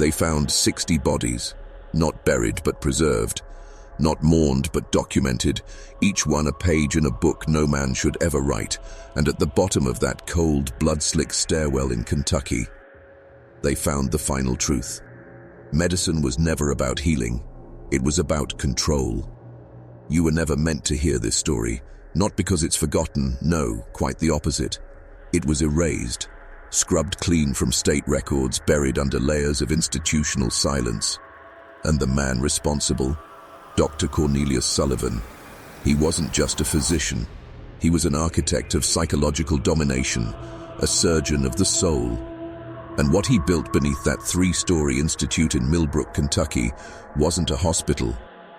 They found 60 bodies, not buried but preserved, not mourned but documented, each one a page in a book no man should ever write, and at the bottom of that cold, blood-slick stairwell in Kentucky, they found the final truth. Medicine was never about healing, it was about control. You were never meant to hear this story, not because it's forgotten, no, quite the opposite. It was erased, scrubbed clean from state records, buried under layers of institutional silence. And the man responsible, Dr. Cornelius Sullivan, he wasn't just a physician. He was an architect of psychological domination, a surgeon of the soul. And what he built beneath that 3-story institute in Millbrook, Kentucky, wasn't a hospital.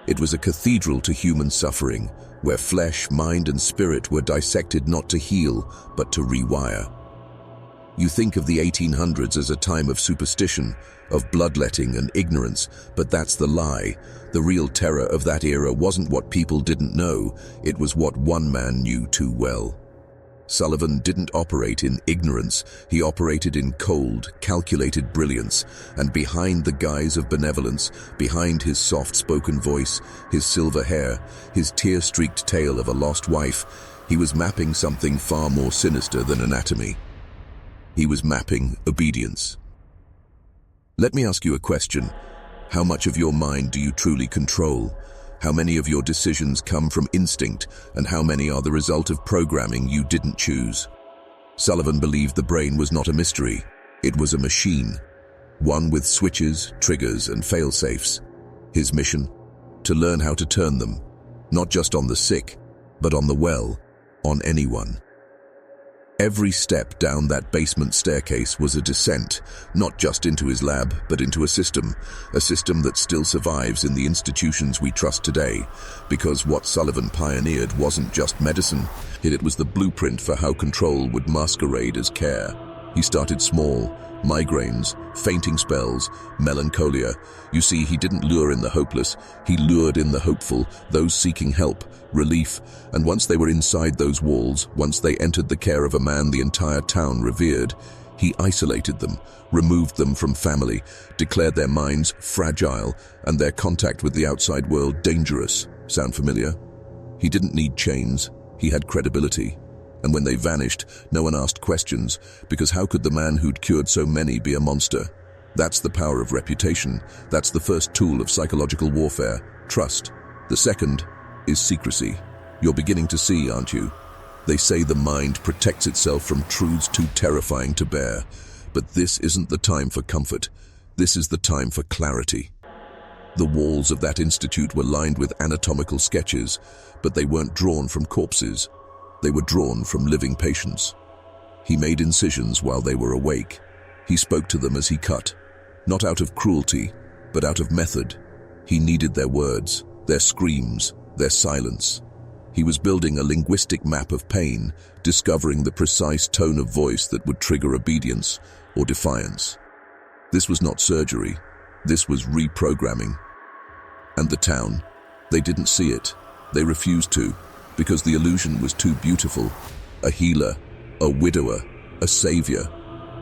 It was a cathedral to human suffering, where flesh, mind, and spirit were dissected not to heal, but to rewire. You think of the 1800s as a time of superstition, of bloodletting and ignorance, but that's the lie. The real terror of that era wasn't what people didn't know, it was what one man knew too well. Sullivan didn't operate in ignorance, he operated in cold, calculated brilliance, and behind the guise of benevolence, behind his soft-spoken voice, his silver hair, his tear-streaked tale of a lost wife, he was mapping something far more sinister than anatomy. He was mapping obedience. Let me ask you a question. How much of your mind do you truly control? How many of your decisions come from instinct, and how many are the result of programming you didn't choose? Sullivan believed the brain was not a mystery. It was a machine, one with switches, triggers, and fail-safes. His mission? To learn how to turn them, not just on the sick, but on the well, on anyone. Every step down that basement staircase was a descent, not just into his lab, but into a system that still survives in the institutions we trust today, because what Sullivan pioneered wasn't just medicine, it was the blueprint for how control would masquerade as care. He started small, migraines, fainting spells, melancholia. You see, he didn't lure in the hopeless, he lured in the hopeful, those seeking help, relief, and once they were inside those walls, once they entered the care of a man the entire town revered, he isolated them, removed them from family, declared their minds fragile, and their contact with the outside world dangerous. Sound familiar? He didn't need chains, he had credibility. And when they vanished, no one asked questions, because how could the man who'd cured so many be a monster? That's the power of reputation. That's the first tool of psychological warfare, trust. The second is secrecy. You're beginning to see, aren't you? They say the mind protects itself from truths too terrifying to bear. But this isn't the time for comfort. This is the time for clarity. The walls of that institute were lined with anatomical sketches, but they weren't drawn from corpses. They were drawn from living patients. He made incisions while they were awake. He spoke to them as he cut, not out of cruelty, but out of method. He needed their words, their screams, their silence. He was building a linguistic map of pain, discovering the precise tone of voice that would trigger obedience or defiance. This was not surgery. This was reprogramming. And the town, they didn't see it. They refused to, because the illusion was too beautiful. A healer, a widower, a savior.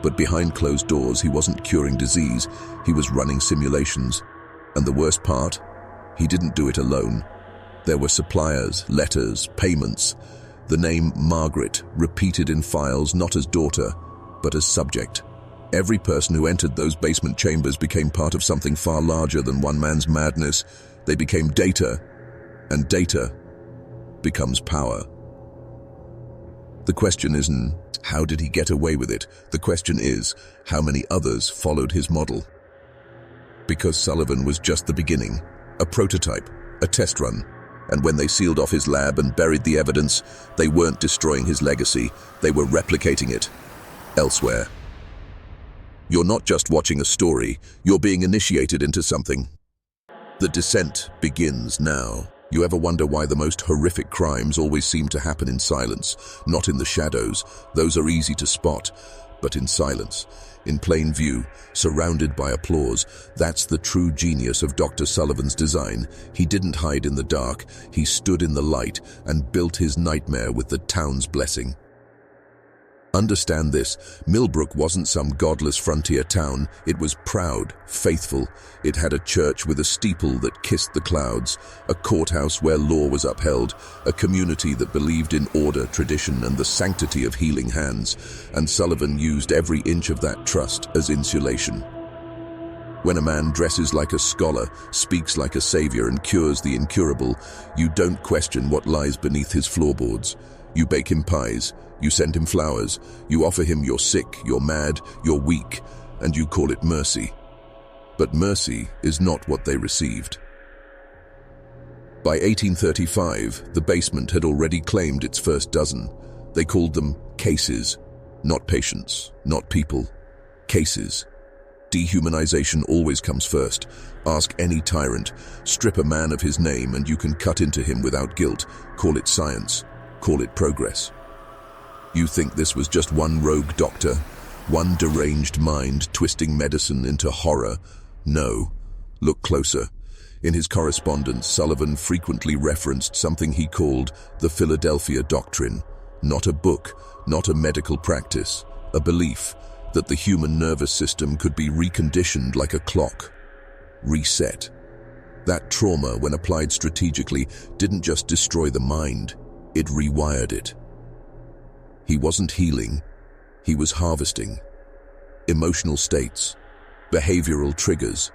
But behind closed doors, he wasn't curing disease, he was running simulations. And the worst part? He didn't do it alone. There were suppliers, letters, payments. The name Margaret repeated in files not as daughter, but as subject. Every person who entered those basement chambers became part of something far larger than one man's madness. They became data, and data becomes power. The question isn't, how did he get away with it? The question is, how many others followed his model? Because Sullivan was just the beginning, a prototype, a test run. And when they sealed off his lab and buried the evidence, they weren't destroying his legacy, they were replicating it elsewhere. You're not just watching a story, you're being initiated into something. The descent begins now. You ever wonder why the most horrific crimes always seem to happen in silence, not in the shadows? Those are easy to spot, but in silence, in plain view, surrounded by applause. That's the true genius of Dr. Sullivan's design. He didn't hide in the dark, he stood in the light and built his nightmare with the town's blessing. Understand this, Millbrook wasn't some godless frontier town. It was proud, faithful. It had a church with a steeple that kissed the clouds, a courthouse where law was upheld, a community that believed in order, tradition, and the sanctity of healing hands, and Sullivan used every inch of that trust as insulation. When a man dresses like a scholar, speaks like a savior, and cures the incurable, you don't question what lies beneath his floorboards. You bake him pies, you send him flowers, you offer him you're sick, you're mad, you're weak, and you call it mercy. But mercy is not what they received. By 1835, the basement had already claimed its first dozen. They called them cases, not patients, not people. Cases. Dehumanization always comes first. Ask any tyrant, strip a man of his name, and you can cut into him without guilt. Call it science. Call it progress. You think this was just one rogue doctor, one deranged mind twisting medicine into horror? No. Look closer. In his correspondence, Sullivan frequently referenced something he called the Philadelphia Doctrine. Not a book, not a medical practice, a belief that the human nervous system could be reconditioned like a clock. Reset. That trauma, when applied strategically, didn't just destroy the mind, it rewired it. He wasn't healing, he was harvesting. Emotional states, behavioral triggers,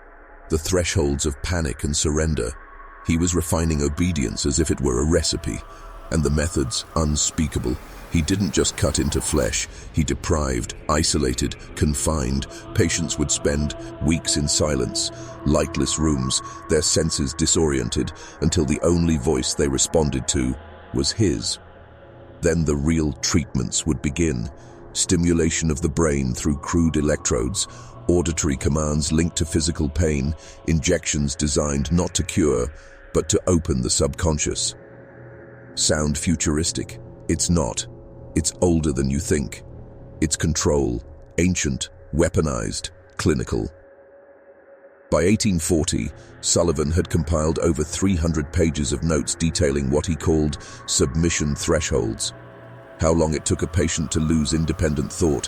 the thresholds of panic and surrender. He was refining obedience as if it were a recipe, and the methods unspeakable. He didn't just cut into flesh, he deprived, isolated, confined. Patients would spend weeks in silence, lightless rooms, their senses disoriented, until the only voice they responded to was his. Then the real treatments would begin. Stimulation of the brain through crude electrodes, auditory commands linked to physical pain, injections designed not to cure, but to open the subconscious. Sound futuristic? It's not. It's older than you think. It's control, ancient, weaponized, clinical. By 1840, Sullivan had compiled over 300 pages of notes detailing what he called submission thresholds. How long it took a patient to lose independent thought,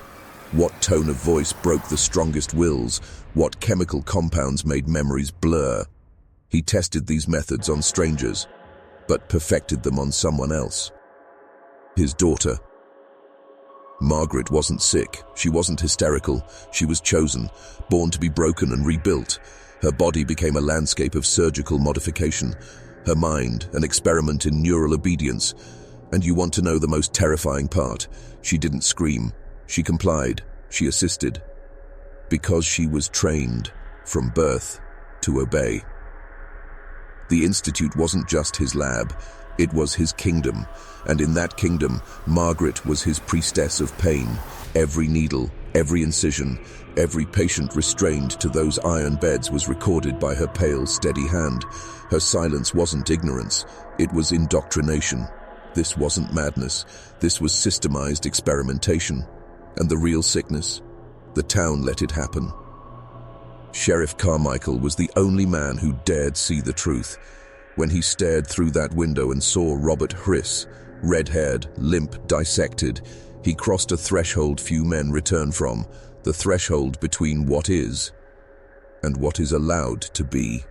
what tone of voice broke the strongest wills, what chemical compounds made memories blur. He tested these methods on strangers, but perfected them on someone else. His daughter. Margaret wasn't sick, she wasn't hysterical, she was chosen, born to be broken and rebuilt. Her body became a landscape of surgical modification, her mind an experiment in neural obedience. And you want to know the most terrifying part? She didn't scream, she complied, she assisted. Because she was trained, from birth, to obey. The Institute wasn't just his lab, it was his kingdom, and in that kingdom, Margaret was his priestess of pain. Every needle, every incision, every patient restrained to those iron beds was recorded by her pale, steady hand. Her silence wasn't ignorance, it was indoctrination. This wasn't madness, this was systemized experimentation. And the real sickness? The town let it happen. Sheriff Carmichael was the only man who dared see the truth. When he stared through that window and saw Robert Hriss, red-haired, limp, dissected, he crossed a threshold few men return from, the threshold between what is and what is allowed to be.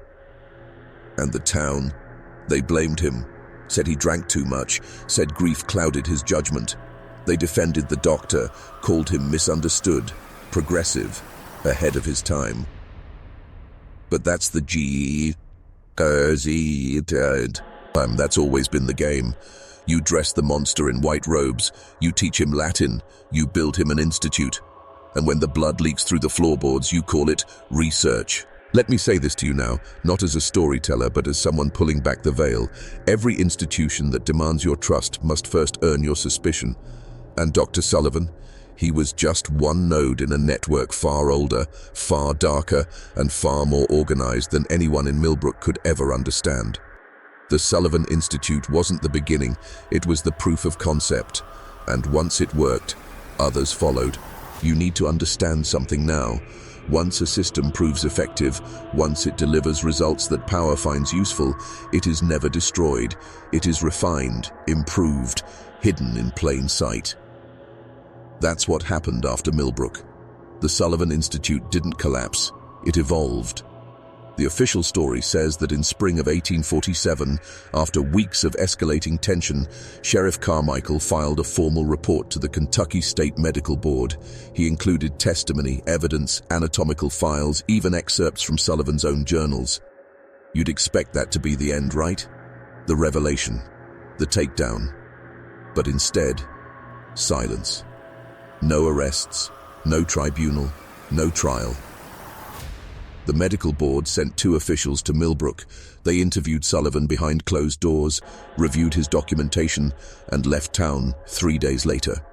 And the town, they blamed him, said he drank too much, said grief clouded his judgment. They defended the doctor, called him misunderstood, progressive, ahead of his time. But that's the that's always been the game. You dress the monster in white robes, you teach him Latin, you build him an institute. And when the blood leaks through the floorboards, you call it research. Let me say this to you now, not as a storyteller, but as someone pulling back the veil. Every institution that demands your trust must first earn your suspicion. And Dr. Sullivan, he was just one node in a network far older, far darker, and far more organized than anyone in Millbrook could ever understand. The Sullivan Institute wasn't the beginning, it was the proof of concept. And once it worked, others followed. You need to understand something now. Once a system proves effective, once it delivers results that power finds useful, it is never destroyed. It is refined, improved, hidden in plain sight. That's what happened after Millbrook. The Sullivan Institute didn't collapse, it evolved. The official story says that in spring of 1847, after weeks of escalating tension, Sheriff Carmichael filed a formal report to the Kentucky State Medical Board. He included testimony, evidence, anatomical files, even excerpts from Sullivan's own journals. You'd expect that to be the end, right? The revelation, the takedown. But instead, silence. No arrests, no tribunal, no trial. The medical board sent 2 officials to Millbrook. They interviewed Sullivan behind closed doors, reviewed his documentation, and left town 3 days later.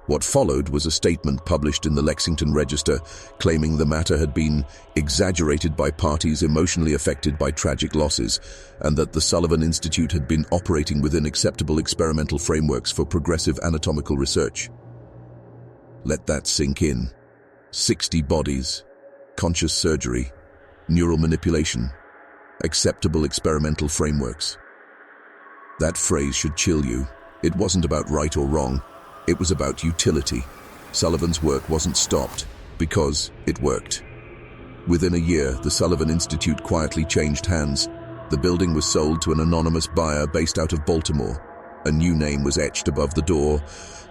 What followed was a statement published in the Lexington Register claiming the matter had been exaggerated by parties emotionally affected by tragic losses, and that the Sullivan Institute had been operating within acceptable experimental frameworks for progressive anatomical research. Let that sink in. 60 bodies. Conscious surgery, neural manipulation, acceptable experimental frameworks. That phrase should chill you. It wasn't about right or wrong. It was about utility. Sullivan's work wasn't stopped because it worked. Within a year, the Sullivan Institute quietly changed hands. The building was sold to an anonymous buyer based out of Baltimore. A new name was etched above the door,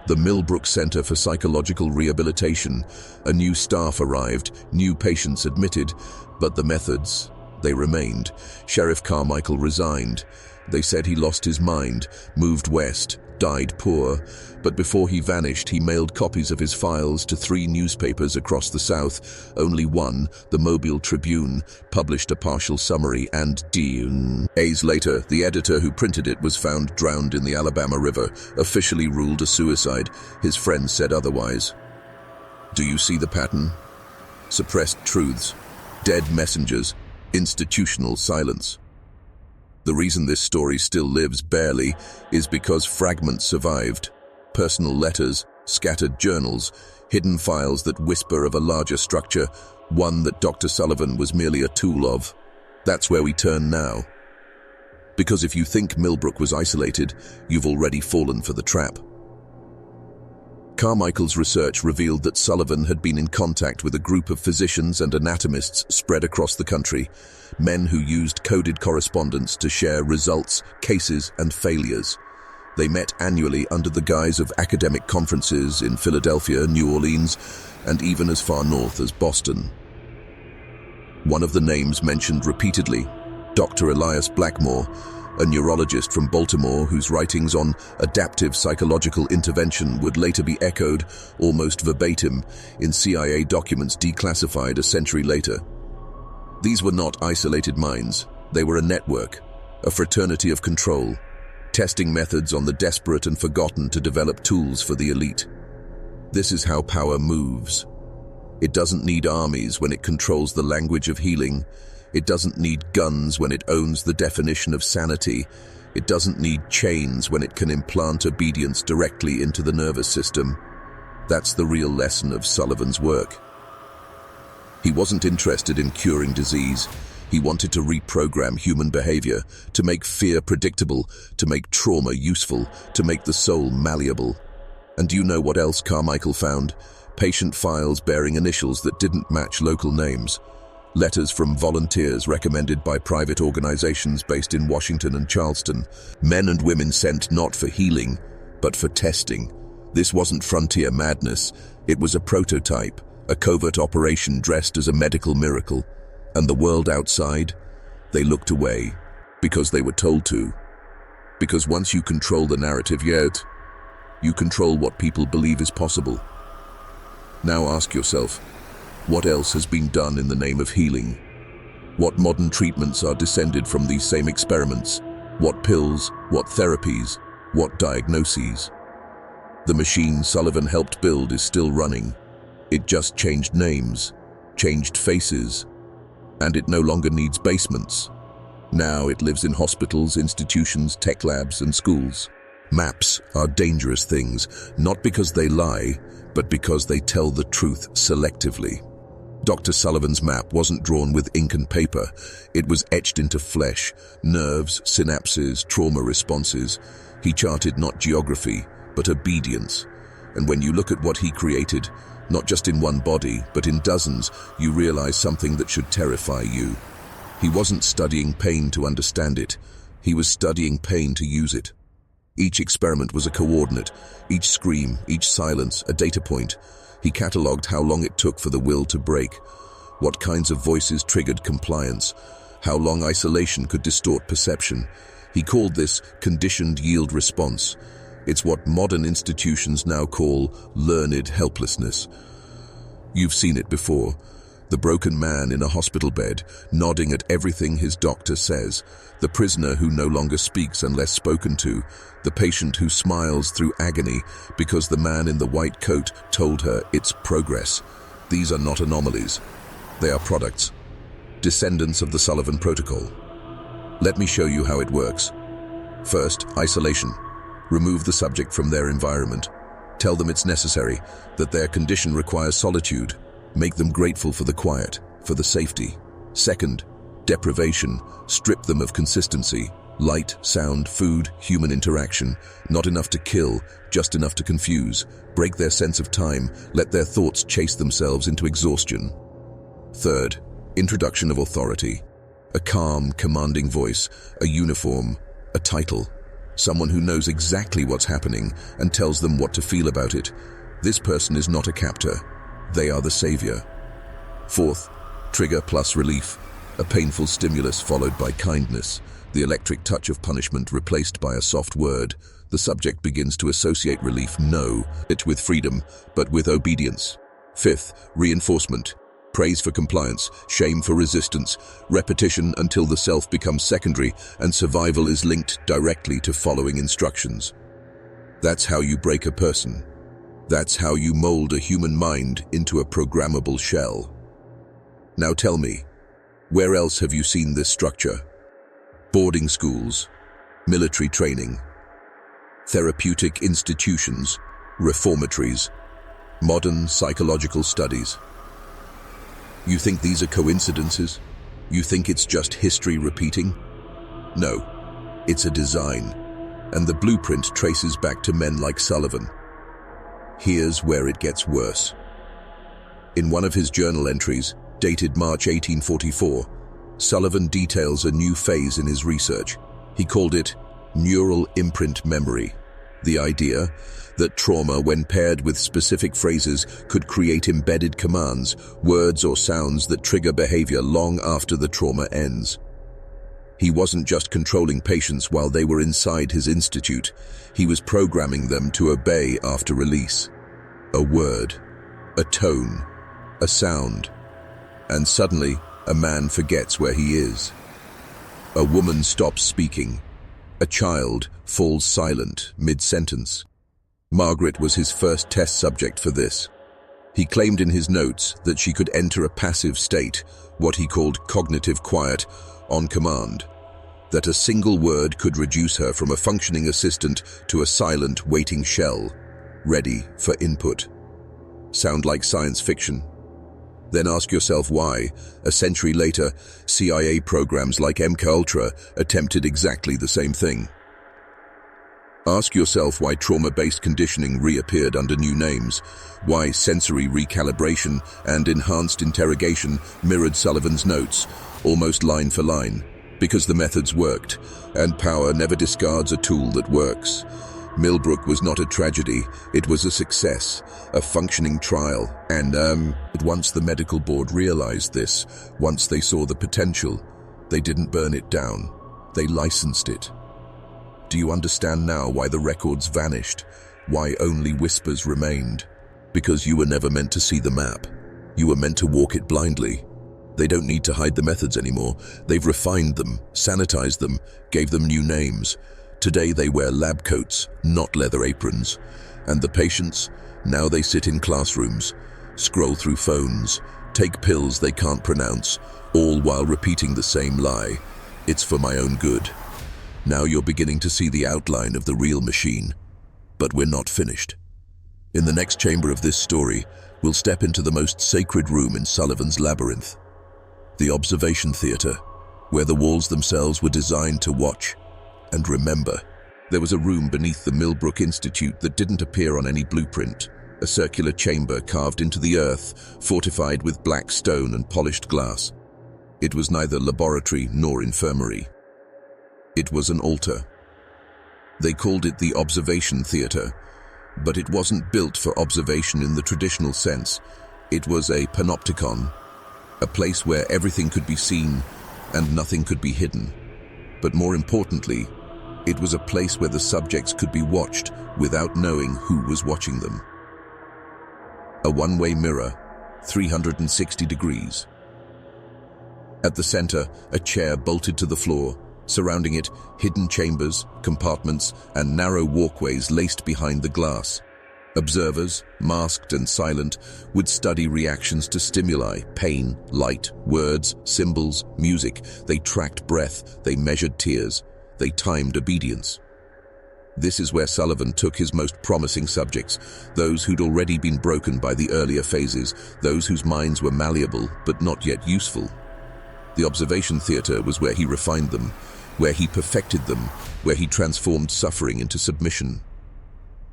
the Millbrook Center for Psychological Rehabilitation. A new staff arrived, new patients admitted, but the methods, they remained. Sheriff Carmichael resigned. They said he lost his mind, moved west, died poor, but before he vanished, he mailed copies of his files to 3 newspapers across the South. Only one, the Mobile Tribune, published a partial summary, and days later, the editor who printed it was found drowned in the Alabama River, officially ruled a suicide. His friends said otherwise. Do you see the pattern? Suppressed truths, dead messengers, institutional silence. The reason this story still lives barely is because fragments survived. Personal letters, scattered journals, hidden files that whisper of a larger structure, one that Dr. Sullivan was merely a tool of. That's where we turn now. Because if you think Millbrook was isolated, you've already fallen for the trap. Carmichael's research revealed that Sullivan had been in contact with a group of physicians and anatomists spread across the country, men who used coded correspondence to share results, cases, and failures. They met annually under the guise of academic conferences in Philadelphia, New Orleans, and even as far north as Boston. One of the names mentioned repeatedly, Dr. Elias Blackmore, a neurologist from Baltimore whose writings on adaptive psychological intervention would later be echoed, almost verbatim, in CIA documents declassified a century later. These were not isolated minds. They were a network, a fraternity of control, testing methods on the desperate and forgotten to develop tools for the elite. This is how power moves. It doesn't need armies when it controls the language of healing. It doesn't need guns when it owns the definition of sanity. It doesn't need chains when it can implant obedience directly into the nervous system. That's the real lesson of Sullivan's work. He wasn't interested in curing disease. He wanted to reprogram human behavior, to make fear predictable, to make trauma useful, to make the soul malleable. And do you know what else Carmichael found? Patient files bearing initials that didn't match local names. Letters from volunteers recommended by private organizations based in Washington and Charleston. Men and women sent not for healing, but for testing. This wasn't frontier madness. It was a prototype, a covert operation dressed as a medical miracle. And the world outside, they looked away because they were told to. Because once you control the narrative, you control what people believe is possible. Now ask yourself, what else has been done in the name of healing? What modern treatments are descended from these same experiments? What pills, what therapies, what diagnoses? The machine Sullivan helped build is still running. It just changed names, changed faces, and it no longer needs basements. Now it lives in hospitals, institutions, tech labs, and schools. Maps are dangerous things, not because they lie, but because they tell the truth selectively. Dr. Sullivan's map wasn't drawn with ink and paper. It was etched into flesh, nerves, synapses, trauma responses. He charted not geography, but obedience. And when you look at what he created, not just in one body, but in dozens, you realize something that should terrify you. He wasn't studying pain to understand it. He was studying pain to use it. Each experiment was a coordinate, each scream, each silence, a data point. He catalogued how long it took for the will to break, what kinds of voices triggered compliance, how long isolation could distort perception. He called this conditioned yield response. It's what modern institutions now call learned helplessness. You've seen it before. The broken man in a hospital bed, nodding at everything his doctor says. The prisoner who no longer speaks unless spoken to. The patient who smiles through agony because the man in the white coat told her it's progress. These are not anomalies. They are products, descendants of the Sullivan Protocol. Let me show you how it works. First, isolation. Remove the subject from their environment. Tell them it's necessary, that their condition requires solitude. Make them grateful for the quiet, for the safety. Second, deprivation. Strip them of consistency. Light, sound, food, human interaction. Not enough to kill, just enough to confuse. Break their sense of time. Let their thoughts chase themselves into exhaustion. Third, introduction of authority. A calm, commanding voice, a uniform, a title. Someone who knows exactly what's happening and tells them what to feel about it. This person is not a captor. They are the savior. Fourth, trigger plus relief. A painful stimulus followed by kindness. The electric touch of punishment replaced by a soft word. The subject begins to associate relief, it with freedom, but with obedience. Fifth, reinforcement. Praise for compliance, shame for resistance, repetition until the self becomes secondary and survival is linked directly to following instructions. That's how you break a person. That's how you mold a human mind into a programmable shell. Now tell me, where else have you seen this structure? Boarding schools, military training, therapeutic institutions, reformatories, modern psychological studies. You think these are coincidences? You think it's just history repeating? No, it's a design, and the blueprint traces back to men like Sullivan. Here's where it gets worse. In one of his journal entries, dated March 1844, Sullivan details a new phase in his research. He called it neural imprint memory. The idea that trauma, when paired with specific phrases, could create embedded commands, words or sounds that trigger behavior long after the trauma ends. He wasn't just controlling patients while they were inside his institute, he was programming them to obey after release. A word, a tone, a sound, and suddenly a man forgets where he is. A woman stops speaking. A child falls silent mid-sentence. Margaret was his first test subject for this. He claimed in his notes that she could enter a passive state, what he called cognitive quiet, on command. That a single word could reduce her from a functioning assistant to a silent, waiting shell, ready for input. Sound like science fiction? Then ask yourself why, a century later, CIA programs like MKUltra attempted exactly the same thing. Ask yourself why trauma-based conditioning reappeared under new names, why sensory recalibration and enhanced interrogation mirrored Sullivan's notes, almost line for line, because the methods worked, and power never discards a tool that works. Millbrook was not a tragedy, it was a success, a functioning trial, and once the medical board realized this, once they saw the potential, they didn't burn it down, they licensed it. Do you understand now why the records vanished, why only whispers remained? Because you were never meant to see the map. You were meant to walk it blindly. They don't need to hide the methods anymore. They've refined them, sanitized them, gave them new names. Today they wear lab coats, not leather aprons. And the patients, now they sit in classrooms, scroll through phones, take pills they can't pronounce, all while repeating the same lie. It's for my own good. Now you're beginning to see the outline of the real machine. But we're not finished. In the next chamber of this story, we'll step into the most sacred room in Sullivan's labyrinth. The observation theater, where the walls themselves were designed to watch and remember. There was a room beneath the Millbrook Institute that didn't appear on any blueprint, a circular chamber carved into the earth, fortified with black stone and polished glass. It was neither laboratory nor infirmary. It was an altar. They called it the observation theater, but it wasn't built for observation in the traditional sense. It was a panopticon, a place where everything could be seen and nothing could be hidden. But more importantly, it was a place where the subjects could be watched without knowing who was watching them. A one-way mirror, 360 degrees. At the center, a chair bolted to the floor. Surrounding it, hidden chambers, compartments, and narrow walkways laced behind the glass. Observers, masked and silent, would study reactions to stimuli, pain, light, words, symbols, music. They tracked breath, they measured tears, they timed obedience. This is where Sullivan took his most promising subjects, those who'd already been broken by the earlier phases, those whose minds were malleable but not yet useful. The observation theater was where he refined them, where he perfected them, where he transformed suffering into submission.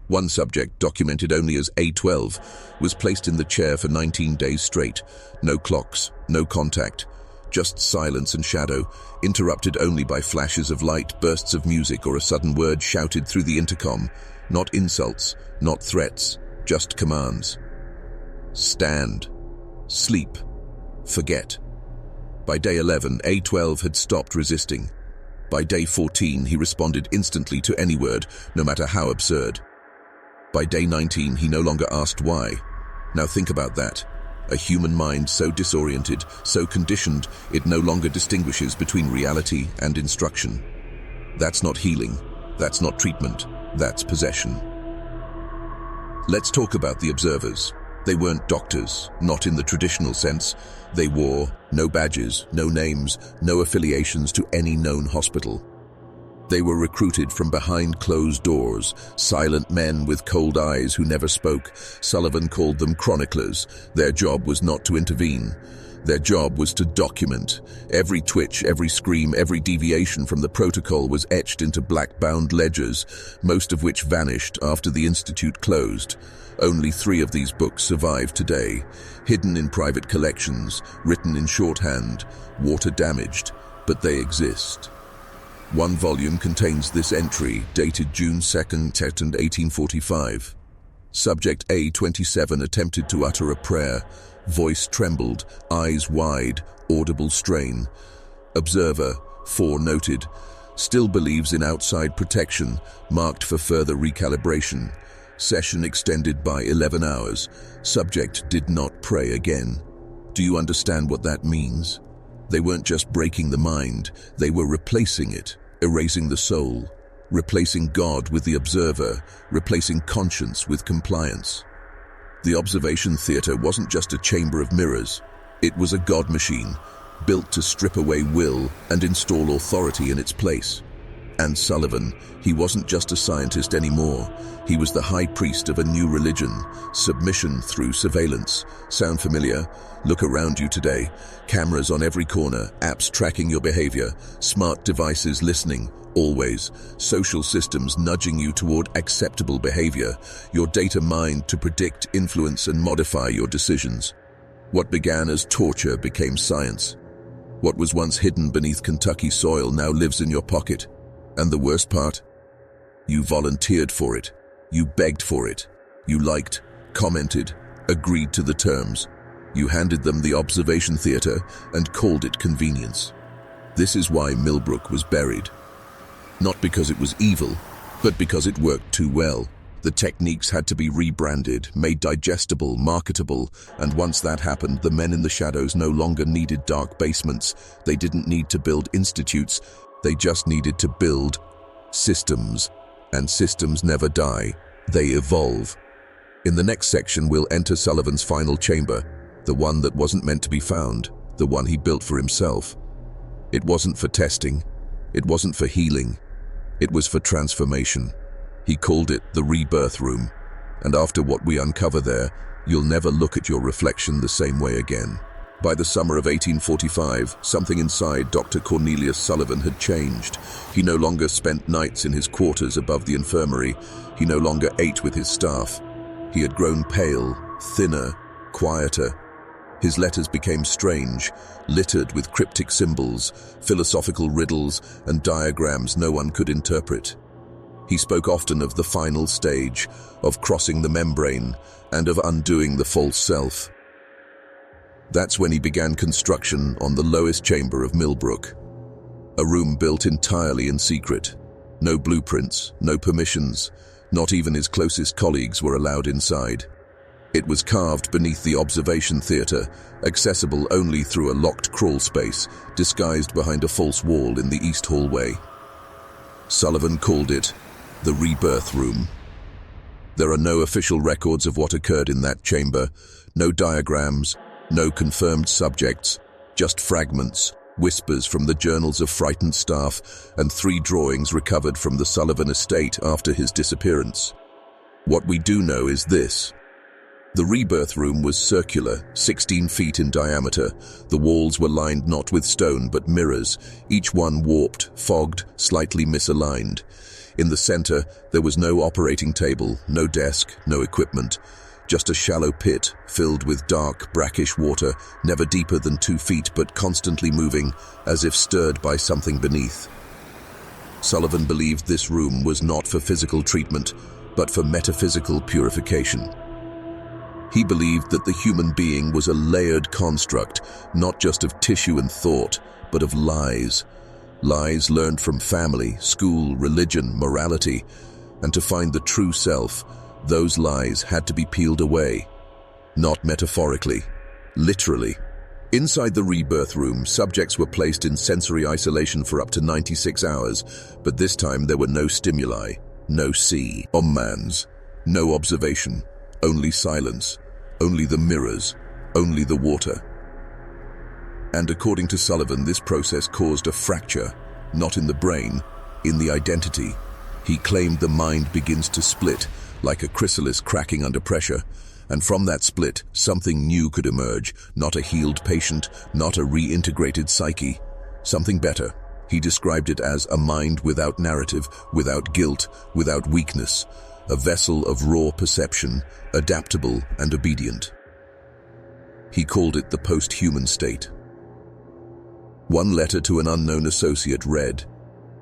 One subject, documented only as A12, was placed in the chair for 19 days straight. No clocks, no contact, just silence and shadow, interrupted only by flashes of light, bursts of music, or a sudden word shouted through the intercom. Not insults, not threats, just commands. Stand. Sleep. Forget. By day 11, A12 had stopped resisting. By day 14, he responded instantly to any word, no matter how absurd. By day 19, he no longer asked why. Now think about that. A human mind so disoriented, so conditioned, it no longer distinguishes between reality and instruction. That's not healing. That's not treatment. That's possession. Let's talk about the observers. They weren't doctors, not in the traditional sense. They wore no badges, no names, no affiliations to any known hospital. They were recruited from behind closed doors, silent men with cold eyes who never spoke. Sullivan called them chroniclers. Their job was not to intervene. Their job was to document. Every twitch, every scream, every deviation from the protocol was etched into black-bound ledgers, most of which vanished after the institute closed. Only 3 of these books survive today, hidden in private collections, written in shorthand, water-damaged, but they exist. One volume contains this entry, dated June 2nd, 1845. Subject A27 attempted to utter a prayer. Voice trembled, eyes wide, audible strain. Observer, 4 noted, still believes in outside protection, marked for further recalibration. Session extended by 11 hours. Subject did not pray again. Do you understand what that means? They weren't just breaking the mind, they were replacing it, erasing the soul, replacing God with the observer, replacing conscience with compliance. The observation theater wasn't just a chamber of mirrors. It was a God machine, built to strip away will and install authority in its place. And Sullivan, he wasn't just a scientist anymore. He was the high priest of a new religion, submission through surveillance. Sound familiar? Look around you today. Cameras on every corner, apps tracking your behavior, smart devices listening, always. Social systems nudging you toward acceptable behavior. Your data mined to predict, influence, and modify your decisions. What began as torture became science. What was once hidden beneath Kentucky soil now lives in your pocket. And the worst part? You volunteered for it. You begged for it. You liked, commented, agreed to the terms. You handed them the observation theater and called it convenience. This is why Millbrook was buried. Not because it was evil, but because it worked too well. The techniques had to be rebranded, made digestible, marketable, and once that happened, the men in the shadows no longer needed dark basements. They didn't need to build institutes. They just needed to build systems, and systems never die, they evolve. In the next section, we'll enter Sullivan's final chamber, the one that wasn't meant to be found, the one he built for himself. It wasn't for testing, it wasn't for healing, it was for transformation. He called it the rebirth room, and after what we uncover there, you'll never look at your reflection the same way again. By the summer of 1845, something inside Dr. Cornelius Sullivan had changed. He no longer spent nights in his quarters above the infirmary. He no longer ate with his staff. He had grown pale, thinner, quieter. His letters became strange, littered with cryptic symbols, philosophical riddles, and diagrams no one could interpret. He spoke often of the final stage, of crossing the membrane, and of undoing the false self. That's when he began construction on the lowest chamber of Millbrook, a room built entirely in secret. No blueprints, no permissions, not even his closest colleagues were allowed inside. It was carved beneath the observation theatre, accessible only through a locked crawl space, disguised behind a false wall in the east hallway. Sullivan called it the Rebirth Room. There are no official records of what occurred in that chamber, no diagrams, no confirmed subjects, just fragments, whispers from the journals of frightened staff, and 3 drawings recovered from the Sullivan estate after his disappearance. What we do know is this. The Rebirth Room was circular, 16 feet in diameter. The walls were lined not with stone but mirrors, each one warped, fogged, slightly misaligned. In the center, there was no operating table, no desk, no equipment. Just a shallow pit filled with dark, brackish water, never deeper than 2 feet but constantly moving, as if stirred by something beneath. Sullivan believed this room was not for physical treatment, but for metaphysical purification. He believed that the human being was a layered construct, not just of tissue and thought, but of lies. Lies learned from family, school, religion, morality. And to find the true self, those lies had to be peeled away. Not metaphorically, literally. Inside the Rebirth Room, subjects were placed in sensory isolation for up to 96 hours, but this time there were no stimuli, no ommans, no observation, only silence. Only the mirrors, only the water. And according to Sullivan, this process caused a fracture, not in the brain, in the identity. He claimed the mind begins to split, like a chrysalis cracking under pressure, and from that split, something new could emerge, not a healed patient, not a reintegrated psyche, something better. He described it as a mind without narrative, without guilt, without weakness, a vessel of raw perception, adaptable and obedient. He called it the post-human state. One letter to an unknown associate read,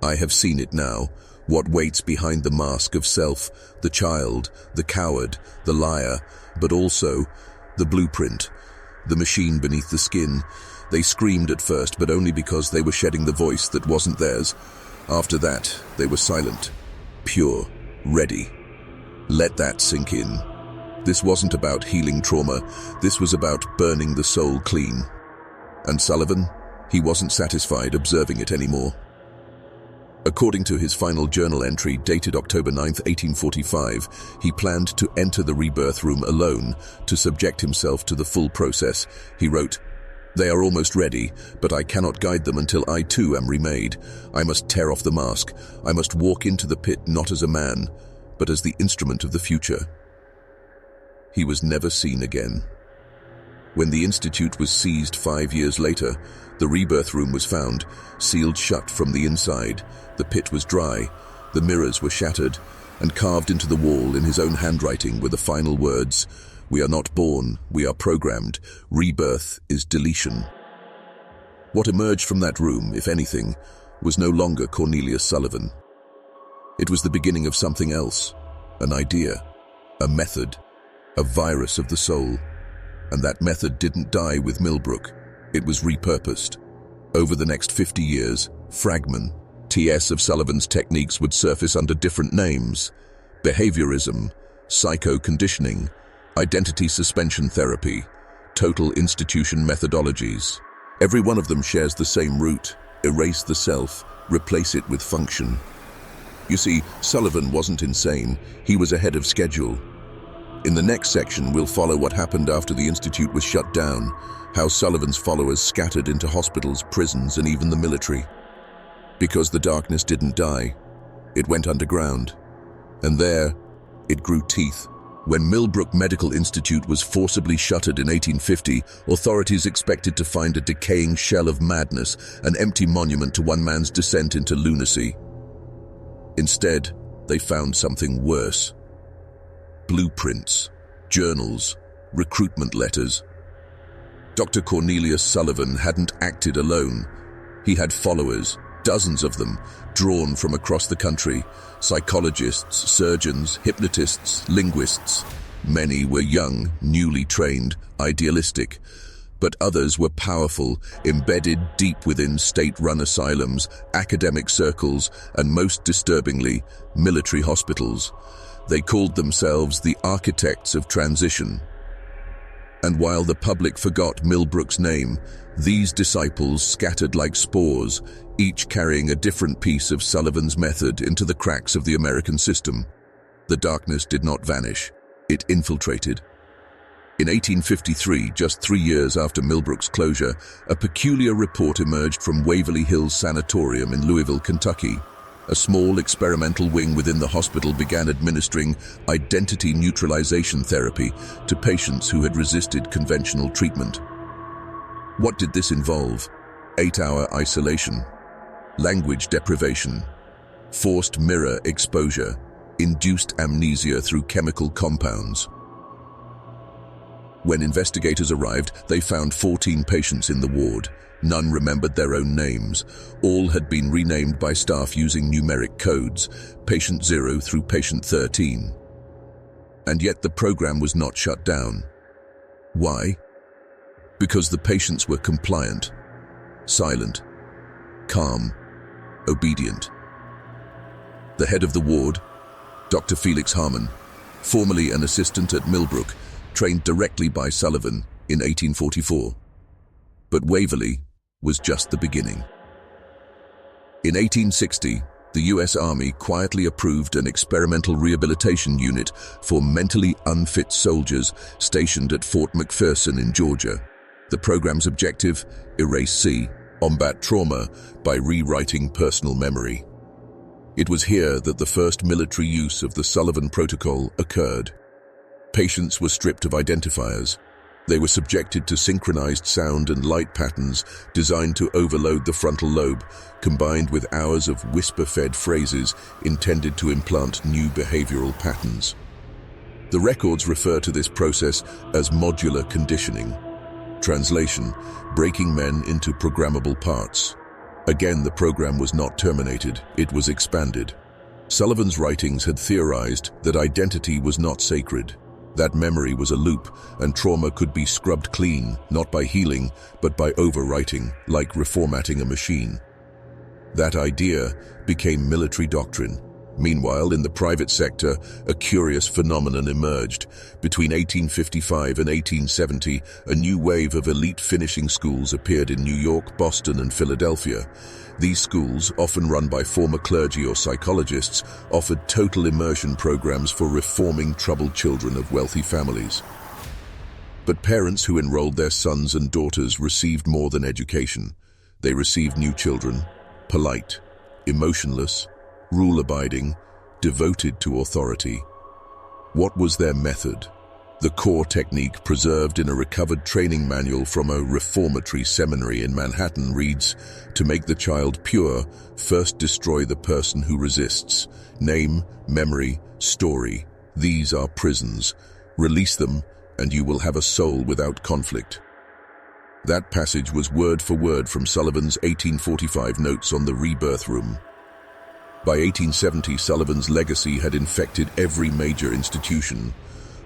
"I have seen it now, what waits behind the mask of self, the child, the coward, the liar, but also the blueprint, the machine beneath the skin." They screamed at first, but only because they were shedding the voice that wasn't theirs. After that, they were silent, pure, ready. Let that sink in. This wasn't about healing trauma. This was about burning the soul clean. And Sullivan, he wasn't satisfied observing it anymore. According to his final journal entry dated October 9, 1845, he planned to enter the Rebirth Room alone to subject himself to the full process. He wrote, "They are almost ready, but I cannot guide them until I too am remade. I must tear off the mask. I must walk into the pit not as a man, but as the instrument of the future." He was never seen again. When the Institute was seized 5 years later, the Rebirth Room was found, sealed shut from the inside. The pit was dry, the mirrors were shattered, and carved into the wall in his own handwriting were the final words, "We are not born, we are programmed. Rebirth is deletion." What emerged from that room, if anything, was no longer Cornelius Sullivan. It was the beginning of something else, an idea, a method, a virus of the soul. And that method didn't die with Millbrook. It was repurposed. Over the next 50 years, fragments of Sullivan's techniques would surface under different names: behaviorism, psycho-conditioning, identity suspension therapy, total institution methodologies. Every one of them shares the same root: erase the self, replace it with function. You see, Sullivan wasn't insane, he was ahead of schedule. In the next section, we'll follow what happened after the Institute was shut down, how Sullivan's followers scattered into hospitals, prisons, and even the military. Because the darkness didn't die, it went underground. And there, it grew teeth, When Millbrook Medical Institute was forcibly shuttered in 1850, authorities expected to find a decaying shell of madness, an empty monument to one man's descent into lunacy. Instead, they found something worse. Blueprints, journals, recruitment letters. Dr. Cornelius Sullivan hadn't acted alone. He had followers, dozens of them, drawn from across the country. Psychologists, surgeons, hypnotists, linguists. Many were young, newly trained, idealistic. But others were powerful, embedded deep within state-run asylums, academic circles, and most disturbingly, military hospitals. They called themselves the architects of transition. And while the public forgot Millbrook's name, these disciples scattered like spores, each carrying a different piece of Sullivan's method into the cracks of the American system. The darkness did not vanish. It infiltrated. In 1853, just 3 years after Millbrook's closure, a peculiar report emerged from Waverly Hills Sanatorium in Louisville, Kentucky. A small experimental wing within the hospital began administering identity neutralization therapy to patients who had resisted conventional treatment. What did this involve? 8-hour isolation, language deprivation, forced mirror exposure, induced amnesia through chemical compounds. When investigators arrived, they found 14 patients in the ward. None remembered their own names. All had been renamed by staff using numeric codes, patient 0 through patient 13. And yet the program was not shut down. Why? Because the patients were compliant, silent, calm, obedient. The head of the ward, Dr. Felix Harmon, formerly an assistant at Millbrook, trained directly by Sullivan in 1844. But Waverly was just the beginning. In 1860, the U.S. Army quietly approved an experimental rehabilitation unit for mentally unfit soldiers stationed at Fort McPherson in Georgia. The program's objective: erase C, combat trauma by rewriting personal memory. It was here that the first military use of the Sullivan Protocol occurred. Patients were stripped of identifiers. They were subjected to synchronized sound and light patterns designed to overload the frontal lobe, combined with hours of whisper-fed phrases intended to implant new behavioral patterns. The records refer to this process as modular conditioning. Translation: breaking men into programmable parts. Again, the program was not terminated, it was expanded. Sullivan's writings had theorized that identity was not sacred, that memory was a loop, and trauma could be scrubbed clean, not by healing, but by overwriting, like reformatting a machine. That idea became military doctrine. Meanwhile, in the private sector, a curious phenomenon emerged. Between 1855 and 1870, a new wave of elite finishing schools appeared in New York, Boston, and Philadelphia. These schools, often run by former clergy or psychologists, offered total immersion programs for reforming troubled children of wealthy families. But parents who enrolled their sons and daughters received more than education. They received new children, polite, emotionless, rule-abiding, devoted to authority. What was their method? The core technique, preserved in a recovered training manual from a reformatory seminary in Manhattan, reads, "To make the child pure, first destroy the person who resists. Name, memory, story. These are prisons. Release them, and you will have a soul without conflict." That passage was word for word from Sullivan's 1845 notes on the rebirth room. By 1870, Sullivan's legacy had infected every major institution.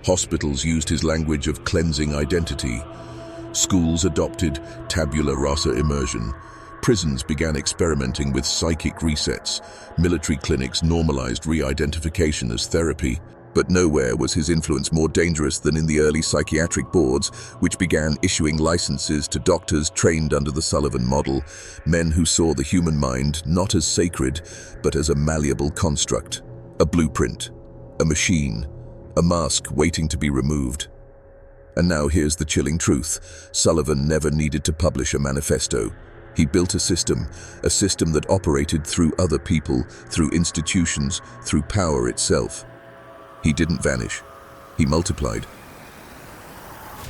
Hospitals used his language of cleansing identity. Schools adopted tabula rasa immersion. Prisons began experimenting with psychic resets. Military clinics normalized re-identification as therapy. But nowhere was his influence more dangerous than in the early psychiatric boards, which began issuing licenses to doctors trained under the Sullivan model, men who saw the human mind not as sacred, but as a malleable construct, a blueprint, a machine, a mask waiting to be removed. And now here's the chilling truth. Sullivan never needed to publish a manifesto. He built a system that operated through other people, through institutions, through power itself. He didn't vanish. he multiplied.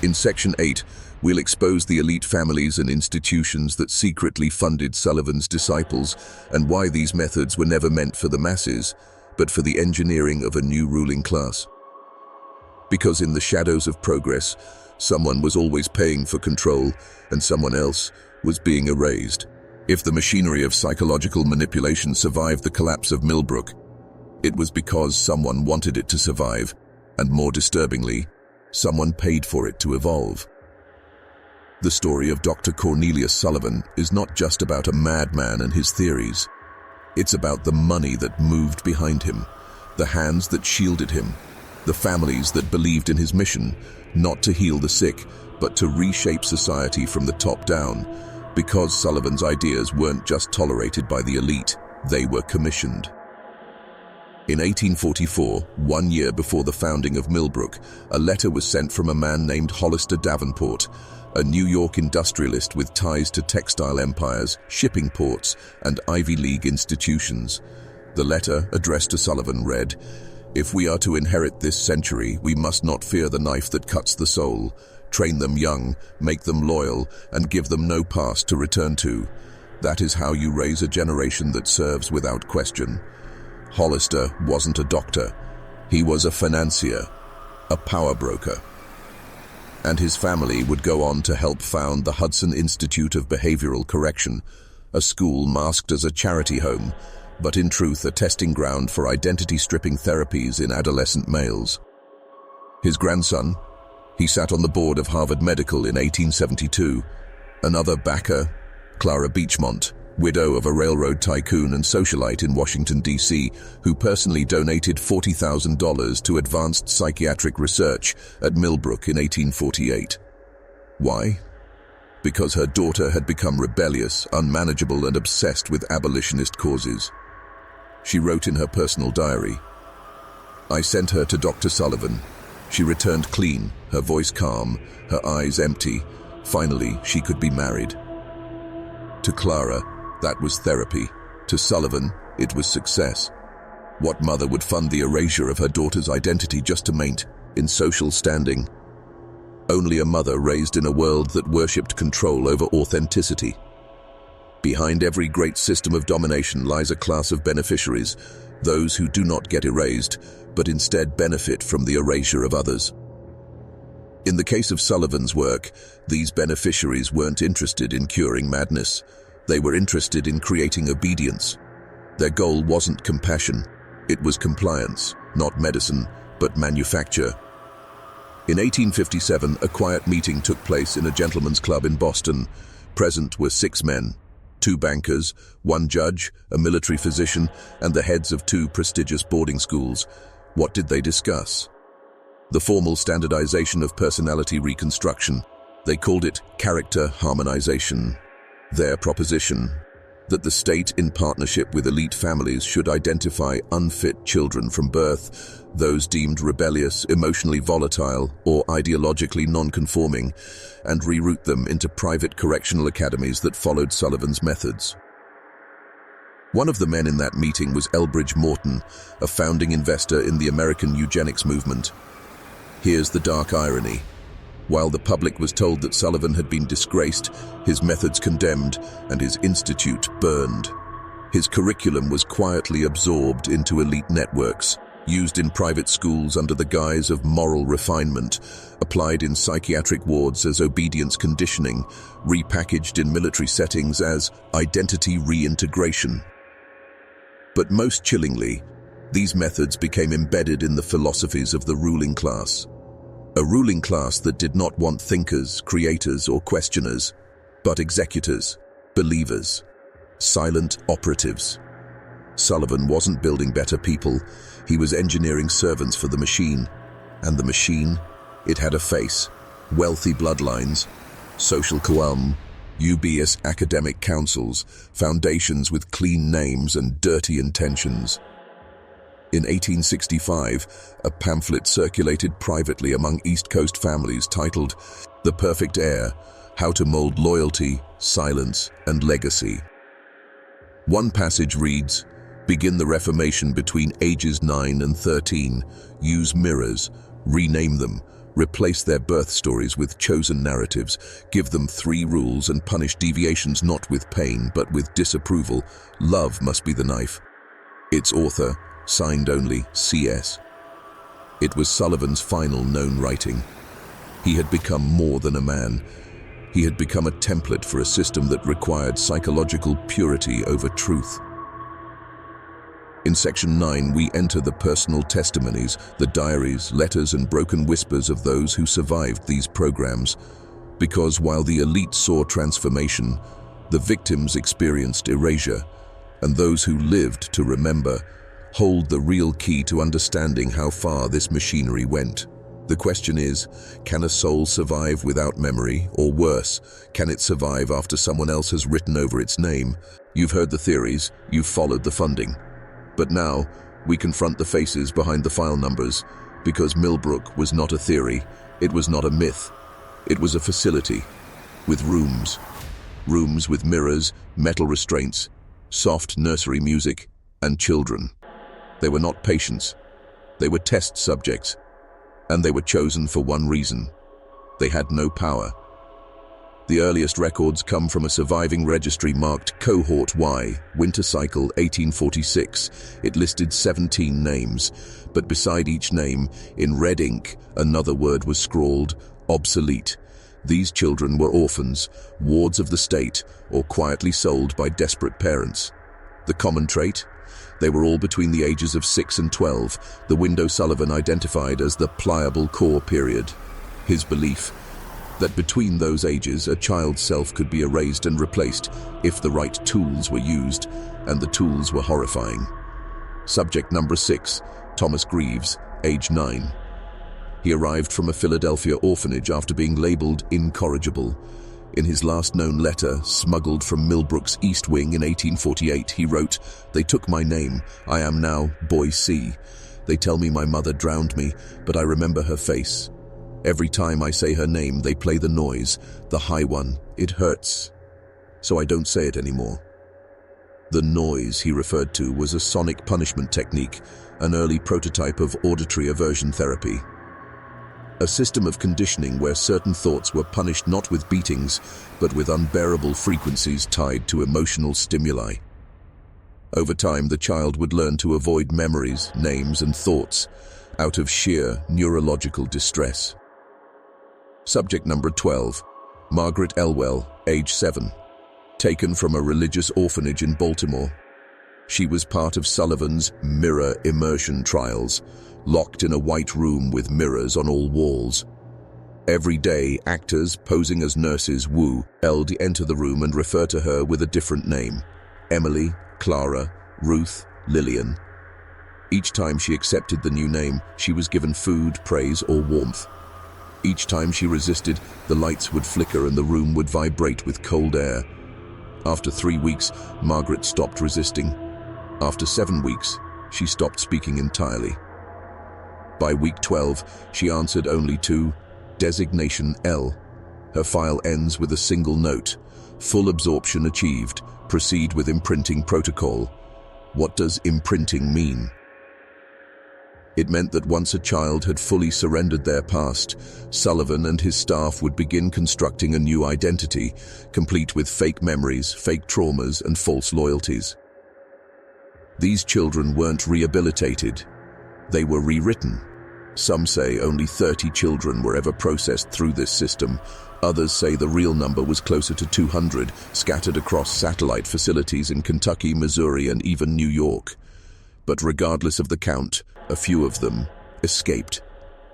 In Section 8, we'll expose the elite families and institutions that secretly funded Sullivan's disciples and why these methods were never meant for the masses, but for the engineering of a new ruling class. Because in the shadows of progress, someone was always paying for control and someone else was being erased. If the machinery of psychological manipulation survived the collapse of Millbrook, it was because someone wanted it to survive, and more disturbingly, someone paid for it to evolve. The story of Dr. Cornelius Sullivan is not just about a madman and his theories. It's about the money that moved behind him, the hands that shielded him, the families that believed in his mission, not to heal the sick, but to reshape society from the top down. Because Sullivan's ideas weren't just tolerated by the elite, they were commissioned. In 1844, 1 year before the founding of Millbrook, a letter was sent from a man named Hollister Davenport, a New York industrialist with ties to textile empires, shipping ports, and Ivy League institutions. The letter, addressed to Sullivan, read, "If we are to inherit this century, we must not fear the knife that cuts the soul. Train them young, make them loyal, and give them no past to return to. That is how you raise a generation that serves without question." Hollister wasn't a doctor. He was a financier, a power broker. And his family would go on to help found the Hudson Institute of Behavioral Correction, a school masked as a charity home, but in truth a testing ground for identity-stripping therapies in adolescent males. His grandson, he sat on the board of Harvard Medical in 1872. Another backer, Clara Beachmont, widow of a railroad tycoon and socialite in Washington, D.C., who personally donated $40,000 to advanced psychiatric research at Millbrook in 1848. Why? Because her daughter had become rebellious, unmanageable, and obsessed with abolitionist causes. She wrote in her personal diary, "I sent her to Dr. Sullivan. She returned clean, her voice calm, her eyes empty. Finally, she could be married." To Clara, that was therapy. To Sullivan, it was success. What mother would fund the erasure of her daughter's identity just to maintain in social standing? Only a mother raised in a world that worshipped control over authenticity. Behind every great system of domination lies a class of beneficiaries, those who do not get erased, but instead benefit from the erasure of others. In the case of Sullivan's work, these beneficiaries weren't interested in curing madness. They were interested in creating obedience. Their goal wasn't compassion. It was compliance, not medicine, but manufacture. In 1857, a quiet meeting took place in a gentleman's club in Boston. Present were 6 men, 2 bankers, 1 judge, a military physician, and the heads of 2 prestigious boarding schools. What did they discuss? The formal standardization of personality reconstruction. They called it character harmonization. Their proposition, that the state in partnership with elite families should identify unfit children from birth, those deemed rebellious, emotionally volatile, or ideologically non-conforming, and reroute them into private correctional academies that followed Sullivan's methods. One of the men in that meeting was Elbridge Morton, a founding investor in the American eugenics movement. Here's the dark irony. While the public was told that Sullivan had been disgraced, his methods condemned, and his institute burned, his curriculum was quietly absorbed into elite networks, used in private schools under the guise of moral refinement, applied in psychiatric wards as obedience conditioning, repackaged in military settings as identity reintegration. But most chillingly, these methods became embedded in the philosophies of the ruling class. A ruling class that did not want thinkers, creators, or questioners, but executors, believers, silent operatives. Sullivan wasn't building better people, he was engineering servants for the machine. And the machine, it had a face, wealthy bloodlines, social qualm, UBS academic councils, foundations with clean names and dirty intentions. In 1865, a pamphlet circulated privately among East Coast families titled "The Perfect Heir: How to Mold Loyalty, Silence, and Legacy." One passage reads, "Begin the Reformation between ages 9 and 13. Use mirrors. Rename them, replace their birth stories with chosen narratives, give them 3 rules and punish deviations not with pain but with disapproval. Love must be the knife. Its author, signed only C.S. It was Sullivan's final known writing. He had become more than a man. He had become a template for a system that required psychological purity over truth. In Section 9, we enter the personal testimonies, the diaries, letters, and broken whispers of those who survived these programs. Because while the elite saw transformation, the victims experienced erasure, and those who lived to remember hold the real key to understanding how far this machinery went. The question is, can a soul survive without memory, or worse, can it survive after someone else has written over its name? You've heard the theories, you've followed the funding. But now, we confront the faces behind the file numbers, because Millbrook was not a theory, it was not a myth. It was a facility, with rooms. Rooms with mirrors, metal restraints, soft nursery music, and children. They were not patients. They were test subjects. And they were chosen for one reason. They had no power. The earliest records come from a surviving registry marked Cohort Y, Winter Cycle 1846. It listed 17 names, but beside each name, in red ink, another word was scrawled, obsolete. These children were orphans, wards of the state, or quietly sold by desperate parents. The common trait? They were all between the ages of 6 and 12, the window Sullivan identified as the pliable core period. His belief that between those ages a child's self could be erased and replaced if the right tools were used, and the tools were horrifying. Subject number 6, Thomas Greaves, age 9. He arrived from a Philadelphia orphanage after being labeled incorrigible. In his last known letter, smuggled from Millbrook's East Wing in 1848, he wrote, "They took my name. I am now Boy C. They tell me my mother drowned me, but I remember her face. Every time I say her name, they play the noise, the high one. It hurts. So I don't say it anymore." The noise he referred to was a sonic punishment technique, an early prototype of auditory aversion therapy. A system of conditioning where certain thoughts were punished not with beatings, but with unbearable frequencies tied to emotional stimuli. Over time, the child would learn to avoid memories, names, and thoughts out of sheer neurological distress. Subject number 12, Margaret Elwell, age 7. Taken from a religious orphanage in Baltimore. She was part of Sullivan's mirror immersion trials, locked in a white room with mirrors on all walls. Every day, actors posing as nurses enter the room and refer to her with a different name: Emily, Clara, Ruth, Lillian. Each time she accepted the new name, she was given food, praise, or warmth. Each time she resisted, the lights would flicker and the room would vibrate with cold air. After 3 weeks, Margaret stopped resisting. After 7 weeks, she stopped speaking entirely. By week 12, she answered only to designation L. Her file ends with a single note: full absorption achieved. Proceed with imprinting protocol. What does imprinting mean? It meant that once a child had fully surrendered their past, Sullivan and his staff would begin constructing a new identity, complete with fake memories, fake traumas, and false loyalties. These children weren't rehabilitated. They were rewritten. Some say only 30 children were ever processed through this system. Others say the real number was closer to 200, scattered across satellite facilities in Kentucky, Missouri, and even New York. But regardless of the count, a few of them escaped.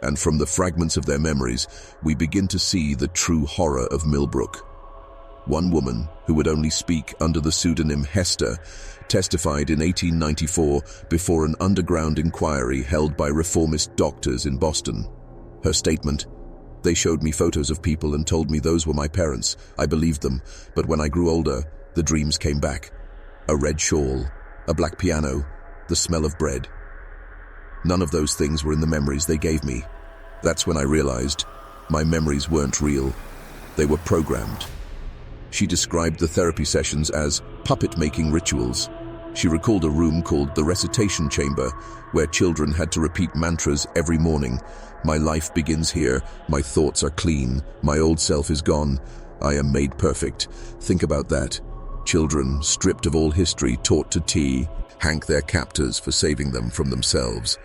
And from the fragments of their memories, we begin to see the true horror of Millbrook. One woman, who would only speak under the pseudonym Hester, testified in 1894 before an underground inquiry held by reformist doctors in Boston. Her statement: "They showed me photos of people and told me those were my parents. I believed them, but when I grew older, the dreams came back. A red shawl, a black piano, the smell of bread. None of those things were in the memories they gave me. That's when I realized my memories weren't real. They were programmed." She described the therapy sessions as puppet-making rituals. She recalled a room called the recitation chamber, where children had to repeat mantras every morning. My life begins here, my thoughts are clean, my old self is gone, I am made perfect. Think about that. Children, stripped of all history, taught to thank their captors for saving them from themselves.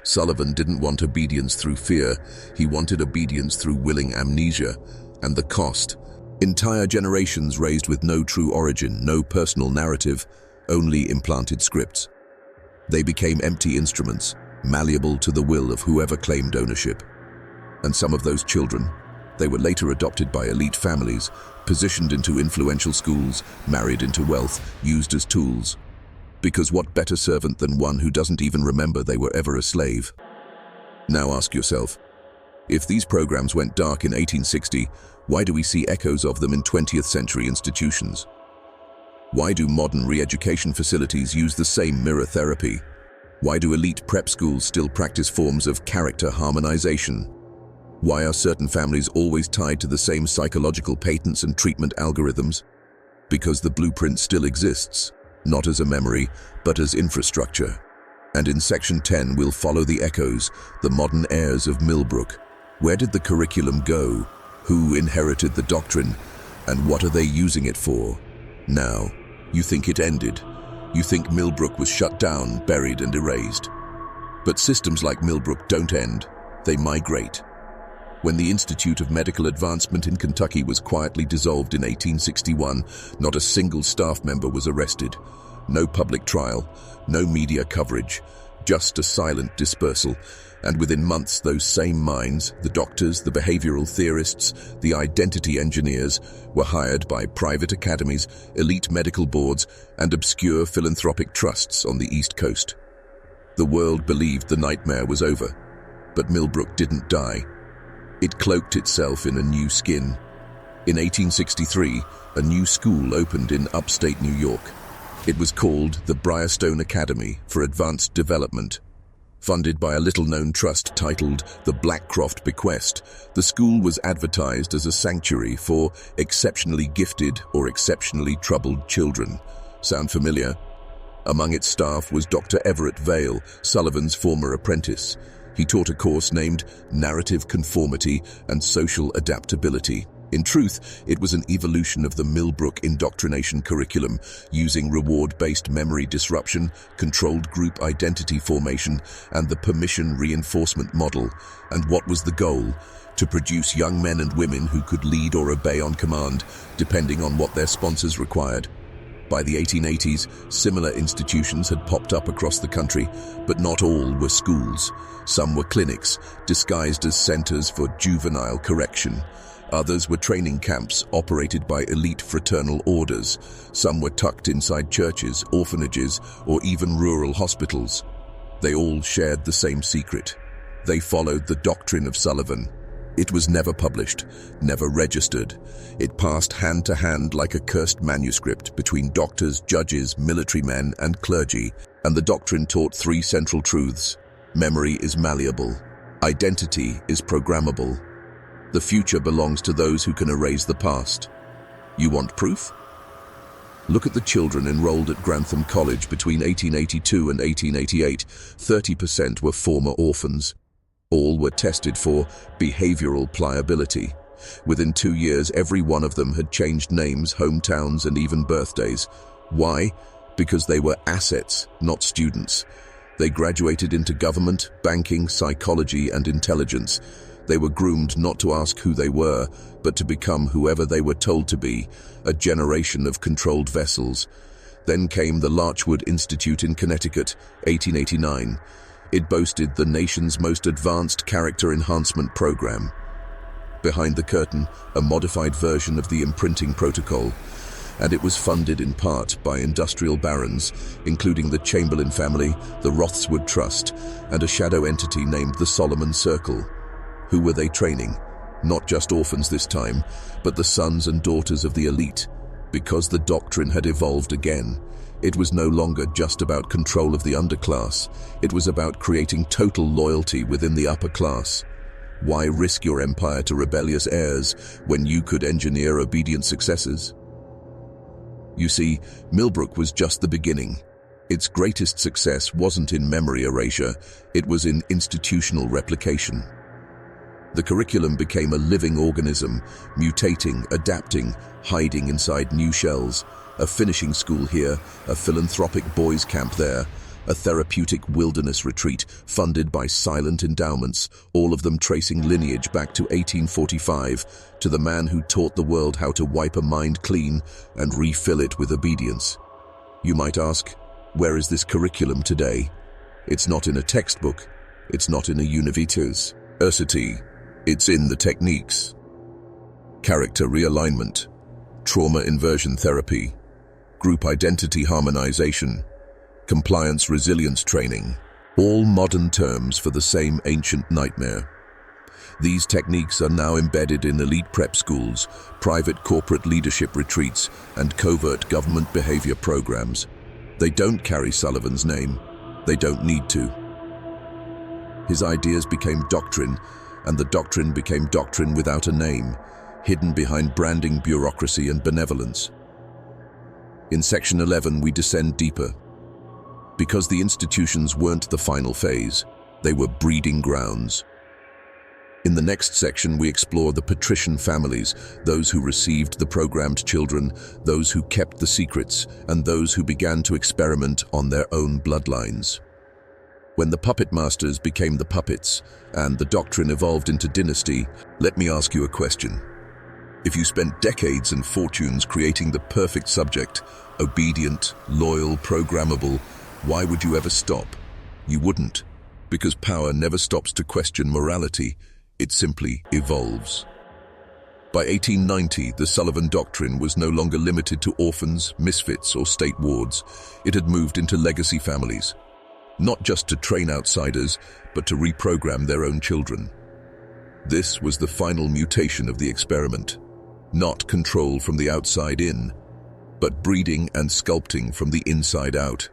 Sullivan didn't want obedience through fear, he wanted obedience through willing amnesia. And the cost? Entire generations raised with no true origin, no personal narrative, only implanted scripts. They became empty instruments, malleable to the will of whoever claimed ownership. And some of those children, they were later adopted by elite families, positioned into influential schools, married into wealth, used as tools. Because what better servant than one who doesn't even remember they were ever a slave? Now ask yourself, if these programs went dark in 1860, why do we see echoes of them in 20th century institutions? Why do modern re-education facilities use the same mirror therapy? Why do elite prep schools still practice forms of character harmonization? Why are certain families always tied to the same psychological patents and treatment algorithms? Because the blueprint still exists, not as a memory, but as infrastructure. And in Section 10, we'll follow the echoes, the modern heirs of Millbrook. Where did the curriculum go? Who inherited the doctrine? And what are they using it for? Now, you think it ended. You think Millbrook was shut down, buried and erased. But systems like Millbrook don't end, they migrate. When the Institute of Medical Advancement in Kentucky was quietly dissolved in 1861, not a single staff member was arrested. No public trial, no media coverage, just a silent dispersal. And within months, those same minds, the doctors, the behavioral theorists, the identity engineers, were hired by private academies, elite medical boards, and obscure philanthropic trusts on the East Coast. The world believed the nightmare was over, but Millbrook didn't die. It cloaked itself in a new skin. In 1863, a new school opened in upstate New York. It was called the Briarstone Academy for Advanced Development. Funded by a little-known trust titled the Blackcroft Bequest, the school was advertised as a sanctuary for exceptionally gifted or exceptionally troubled children. Sound familiar? Among its staff was Dr. Everett Vale, Sullivan's former apprentice. He taught a course named Narrative Conformity and Social Adaptability. In truth, it was an evolution of the Millbrook indoctrination curriculum, using reward-based memory disruption, controlled group identity formation, and the permission reinforcement model. And what was the goal? To produce young men and women who could lead or obey on command, depending on what their sponsors required. By the 1880s, similar institutions had popped up across the country, but not all were schools. Some were clinics, disguised as centers for juvenile correction. Others were training camps operated by elite fraternal orders. Some were tucked inside churches, orphanages, or even rural hospitals. They all shared the same secret. They followed the doctrine of Sullivan. It was never published, never registered. It passed hand to hand like a cursed manuscript between doctors, judges, military men, and clergy. And the doctrine taught three central truths. Memory is malleable. Identity is programmable. The future belongs to those who can erase the past. You want proof? Look at the children enrolled at Grantham College between 1882 and 1888. 30% were former orphans. All were tested for behavioral pliability. Within 2 years, every one of them had changed names, hometowns, and even birthdays. Why? Because they were assets, not students. They graduated into government, banking, psychology, and intelligence. They were groomed not to ask who they were, but to become whoever they were told to be, a generation of controlled vessels. Then came the Larchwood Institute in Connecticut, 1889. It boasted the nation's most advanced character enhancement program. Behind the curtain, a modified version of the imprinting protocol, and it was funded in part by industrial barons, including the Chamberlain family, the Rothswood Trust, and a shadow entity named the Solomon Circle. Who were they training? Not just orphans this time, but the sons and daughters of the elite. Because the doctrine had evolved again. It was no longer just about control of the underclass. It was about creating total loyalty within the upper class. Why risk your empire to rebellious heirs when you could engineer obedient successors? You see, Millbrook was just the beginning. Its greatest success wasn't in memory erasure, it was in institutional replication. The curriculum became a living organism, mutating, adapting, hiding inside new shells. A finishing school here, a philanthropic boys' camp there, a therapeutic wilderness retreat funded by silent endowments, all of them tracing lineage back to 1845, to the man who taught the world how to wipe a mind clean and refill it with obedience. You might ask, where is this curriculum today? It's not in a textbook. It's not in a university. It's in the techniques. Character realignment, trauma inversion therapy, group identity harmonization, compliance resilience training, all modern terms for the same ancient nightmare. These techniques are now embedded in elite prep schools, private corporate leadership retreats, and covert government behavior programs. They don't carry Sullivan's name. They don't need to. His ideas became doctrine, and the doctrine became doctrine without a name, hidden behind branding, bureaucracy, and benevolence. In Section 11, we descend deeper. Because the institutions weren't the final phase, they were breeding grounds. In the next section, we explore the patrician families, those who received the programmed children, those who kept the secrets, and those who began to experiment on their own bloodlines. When the puppet masters became the puppets, and the doctrine evolved into dynasty, let me ask you a question. If you spent decades and fortunes creating the perfect subject, obedient, loyal, programmable, why would you ever stop? You wouldn't, because power never stops to question morality. It simply evolves. By 1890, the Sullivan Doctrine was no longer limited to orphans, misfits, or state wards. It had moved into legacy families, not just to train outsiders, but to reprogram their own children. This was the final mutation of the experiment. Not control from the outside in, but breeding and sculpting from the inside out.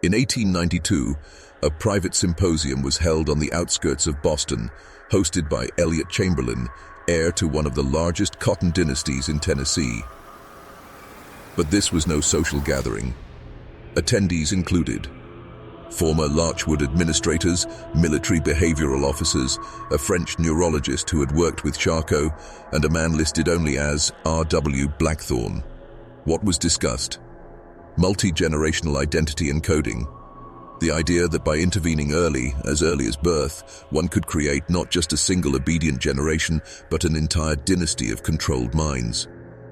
In 1892, a private symposium was held on the outskirts of Boston, hosted by Elliot Chamberlain, heir to one of the largest cotton dynasties in Tennessee. But this was no social gathering. Attendees included former Larchwood administrators, military behavioral officers, a French neurologist who had worked with Charcot, and a man listed only as R.W. Blackthorne. What was discussed? Multi-generational identity encoding. The idea that by intervening early as birth, one could create not just a single obedient generation, but an entire dynasty of controlled minds.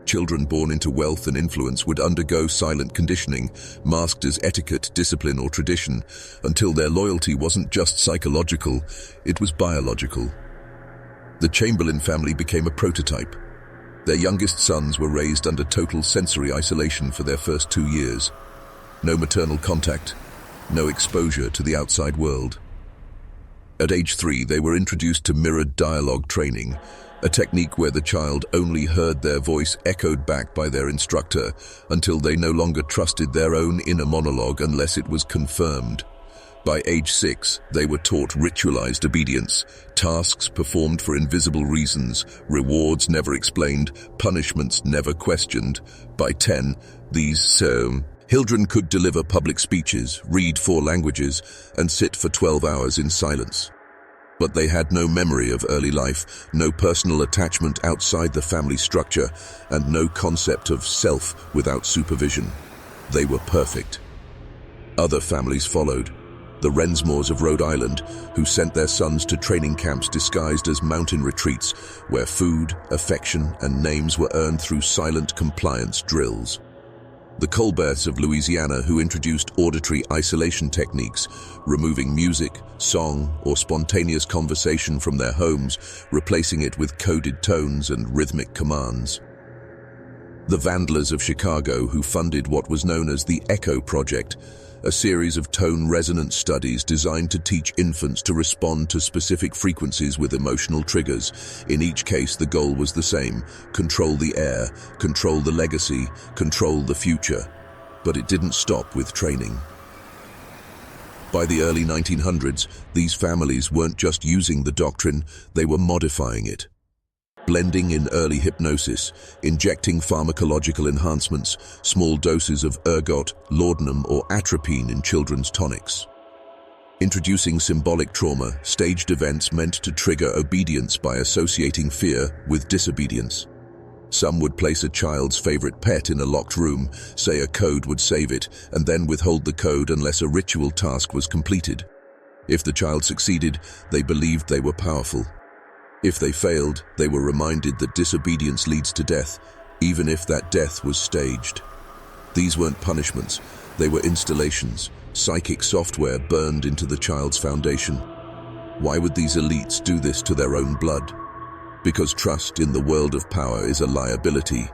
Children born into wealth and influence would undergo silent conditioning, masked as etiquette, discipline, or tradition, until their loyalty wasn't just psychological, it was biological. The Chamberlain family became a prototype. Their youngest sons were raised under total sensory isolation for their first 2 years. No maternal contact, no exposure to the outside world. At age 3, they were introduced to mirrored dialogue training, a technique where the child only heard their voice echoed back by their instructor until they no longer trusted their own inner monologue unless it was confirmed. By age 6, they were taught ritualized obedience, tasks performed for invisible reasons, rewards never explained, punishments never questioned. By 10, these children could deliver public speeches, read 4 languages, and sit for 12 hours in silence. But they had no memory of early life, no personal attachment outside the family structure, and no concept of self without supervision. They were perfect. Other families followed. The Rensmores of Rhode Island, who sent their sons to training camps disguised as mountain retreats, where food, affection, and names were earned through silent compliance drills. The Colberts of Louisiana, who introduced auditory isolation techniques, removing music, song, or spontaneous conversation from their homes, replacing it with coded tones and rhythmic commands. The Vandlers of Chicago, who funded what was known as the Echo Project, a series of tone resonance studies designed to teach infants to respond to specific frequencies with emotional triggers. In each case, the goal was the same: control the air, control the legacy, control the future. But it didn't stop with training. By the early 1900s, these families weren't just using the doctrine, they were modifying it. blending in early hypnosis, injecting pharmacological enhancements, small doses of ergot, laudanum, or atropine in children's tonics. Introducing symbolic trauma, staged events meant to trigger obedience by associating fear with disobedience. Some would place a child's favorite pet in a locked room, say a code would save it, and then withhold the code unless a ritual task was completed. If the child succeeded, they believed they were powerful. If they failed, they were reminded that disobedience leads to death, even if that death was staged. These weren't punishments, they were installations, psychic software burned into the child's foundation. Why would these elites do this to their own blood? Because trust in the world of power is a liability.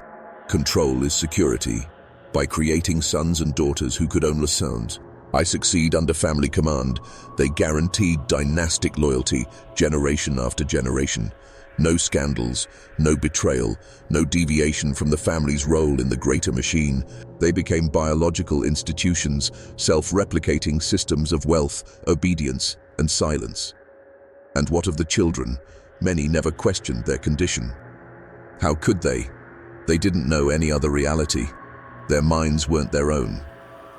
Control is security. By creating sons and daughters who could own the sounds, I succeed under family command. They guaranteed dynastic loyalty, generation after generation. No scandals, no betrayal, no deviation from the family's role in the greater machine. They became biological institutions, self-replicating systems of wealth, obedience, and silence. And what of the children? Many never questioned their condition. How could they? They didn't know any other reality. Their minds weren't their own.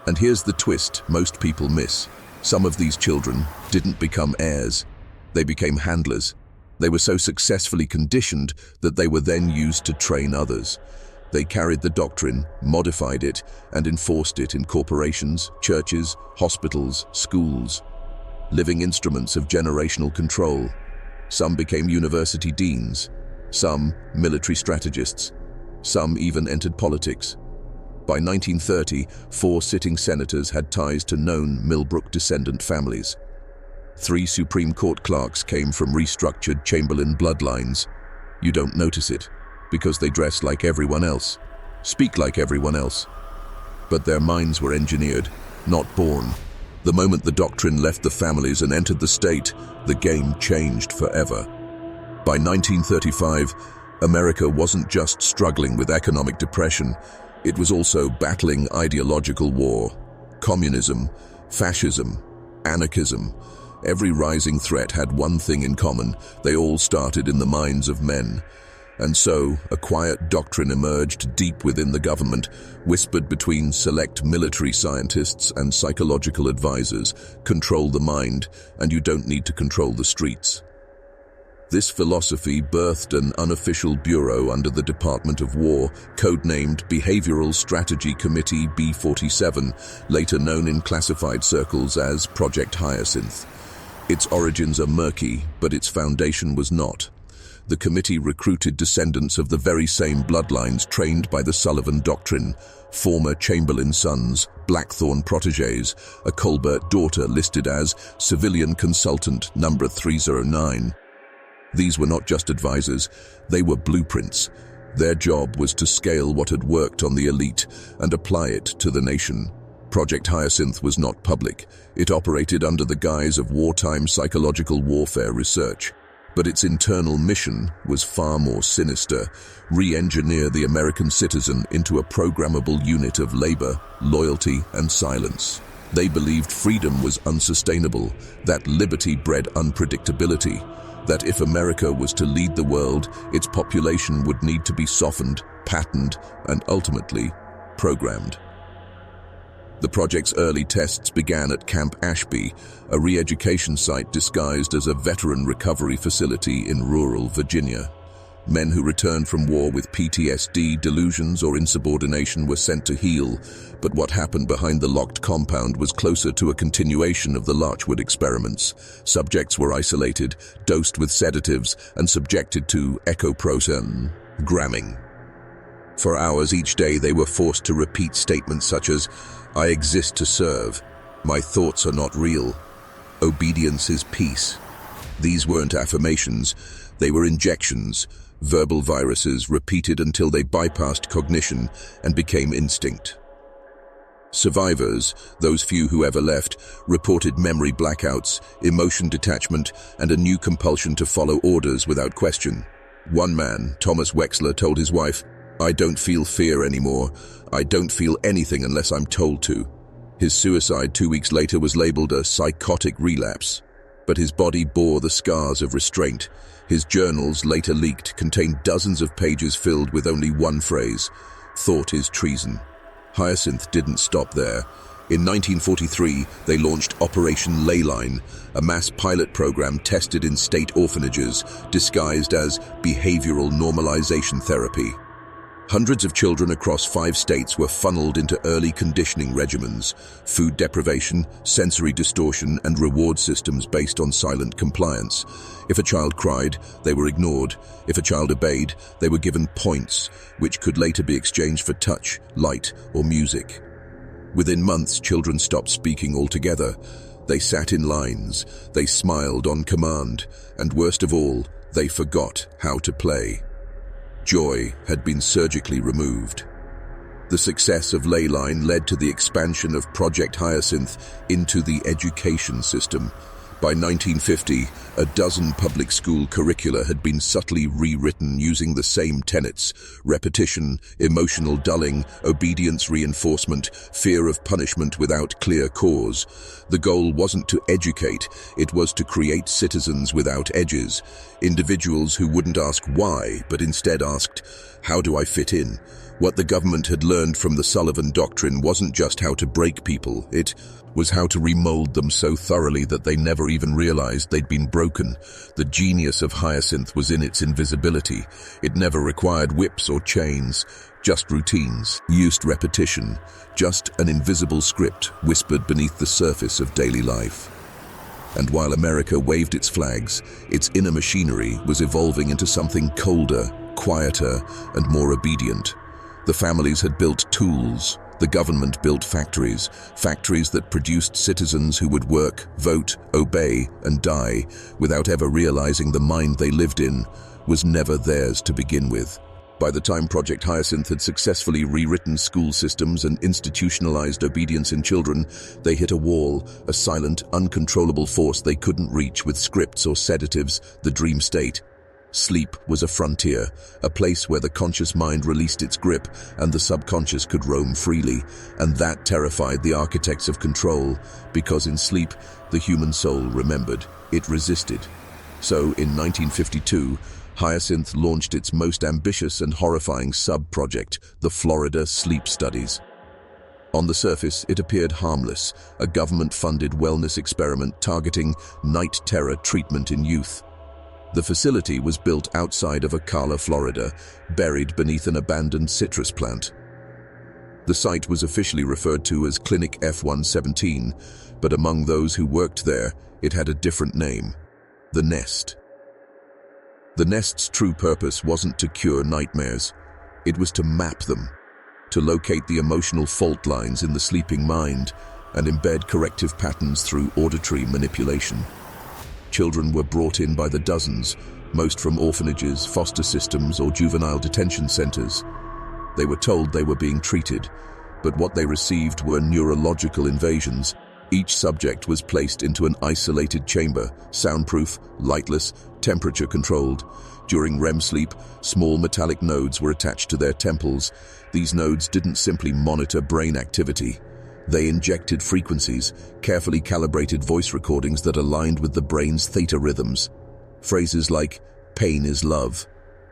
And here's the twist most people miss. Some of these children didn't become heirs. They became handlers. They were so successfully conditioned that they were then used to train others. They carried the doctrine, modified it, and enforced it in corporations, churches, hospitals, schools. Living instruments of generational control. Some became university deans, some military strategists, some even entered politics. By 1930, 4 sitting senators had ties to known Millbrook descendant families. 3 Supreme Court clerks came from restructured Chamberlain bloodlines. You don't notice it, because they dress like everyone else, speak like everyone else. But their minds were engineered, not born. The moment the doctrine left the families and entered the state, the game changed forever. By 1935, America wasn't just struggling with economic depression, it was also battling ideological war. Communism, fascism, anarchism. Every rising threat had one thing in common: they all started in the minds of men. And so, a quiet doctrine emerged deep within the government, whispered between select military scientists and psychological advisors: control the mind, and you don't need to control the streets. This philosophy birthed an unofficial bureau under the Department of War, codenamed Behavioral Strategy Committee B-47, later known in classified circles as Project Hyacinth. Its origins are murky, but its foundation was not. The committee recruited descendants of the very same bloodlines trained by the Sullivan Doctrine, former Chamberlain sons, Blackthorne protégés, a Colbert daughter listed as Civilian Consultant number 309. These were not just advisors, they were blueprints. Their job was to scale what had worked on the elite and apply it to the nation. Project Hyacinth was not public. It operated under the guise of wartime psychological warfare research. But its internal mission was far more sinister: re-engineer the American citizen into a programmable unit of labor, loyalty, and silence. They believed freedom was unsustainable, that liberty bred unpredictability, that if America was to lead the world, its population would need to be softened, patterned, and ultimately programmed. The project's early tests began at Camp Ashby, a re-education site disguised as a veteran recovery facility in rural Virginia. Men who returned from war with PTSD, delusions, or insubordination were sent to heal, but what happened behind the locked compound was closer to a continuation of the Larchwood experiments. Subjects were isolated, dosed with sedatives, and subjected to echoprogramming. For hours each day, they were forced to repeat statements such as, "I exist to serve," "My thoughts are not real," "Obedience is peace." These weren't affirmations, they were injections, verbal viruses repeated until they bypassed cognition and became instinct. Survivors, those few who ever left, reported memory blackouts, emotion detachment, and a new compulsion to follow orders without question. One man, Thomas Wexler, told his wife, "I don't feel fear anymore. I don't feel anything unless I'm told to." His suicide 2 weeks later was labeled a psychotic relapse, but his body bore the scars of restraint. His journals, later leaked, contained dozens of pages filled with only one phrase: "Thought is treason." Hyacinth didn't stop there. In 1943, they launched Operation Leyline, a mass pilot program tested in state orphanages, disguised as behavioral normalization therapy. Hundreds of children across 5 states were funneled into early conditioning regimens, food deprivation, sensory distortion, and reward systems based on silent compliance. If a child cried, they were ignored. If a child obeyed, they were given points, which could later be exchanged for touch, light, or music. Within months, children stopped speaking altogether. They sat in lines, they smiled on command, and worst of all, they forgot how to play. Joy had been surgically removed. The success of Leyline led to the expansion of Project Hyacinth into the education system. By 1950, a dozen public school curricula had been subtly rewritten using the same tenets: repetition, emotional dulling, obedience reinforcement, fear of punishment without clear cause. The goal wasn't to educate, it was to create citizens without edges, individuals who wouldn't ask why, but instead asked, "How do I fit in?" What the government had learned from the Sullivan Doctrine wasn't just how to break people, it was how to remold them so thoroughly that they never even realized they'd been broken. The genius of Hyacinth was in its invisibility. It never required whips or chains, just routines, used repetition, just an invisible script whispered beneath the surface of daily life. And while America waved its flags, its inner machinery was evolving into something colder, quieter, and more obedient. The families had built tools. The government built factories that produced citizens who would work, vote, obey, and die without ever realizing the mind they lived in was never theirs to begin with. By the time Project Hyacinth had successfully rewritten school systems and institutionalized obedience in children, they hit a wall, a silent, uncontrollable force they couldn't reach with scripts or sedatives, the dream state. Sleep was a frontier, a place where the conscious mind released its grip and the subconscious could roam freely, and that terrified the architects of control, because in sleep, the human soul remembered, it resisted. So, in 1952, Hyacinth launched its most ambitious and horrifying sub-project, the Florida Sleep Studies. On the surface, it appeared harmless, a government-funded wellness experiment targeting night terror treatment in youth. The facility was built outside of Ocala, Florida, buried beneath an abandoned citrus plant. The site was officially referred to as Clinic F-117, but among those who worked there, it had a different name: the Nest. The Nest's true purpose wasn't to cure nightmares. It was to map them, to locate the emotional fault lines in the sleeping mind and embed corrective patterns through auditory manipulation. Children were brought in by the dozens, most from orphanages, foster systems, or juvenile detention centers. They were told they were being treated, but what they received were neurological invasions. Each subject was placed into an isolated chamber, soundproof, lightless, temperature-controlled. During REM sleep, small metallic nodes were attached to their temples. These nodes didn't simply monitor brain activity. They injected frequencies, carefully calibrated voice recordings that aligned with the brain's theta rhythms. Phrases like, "Pain is love,"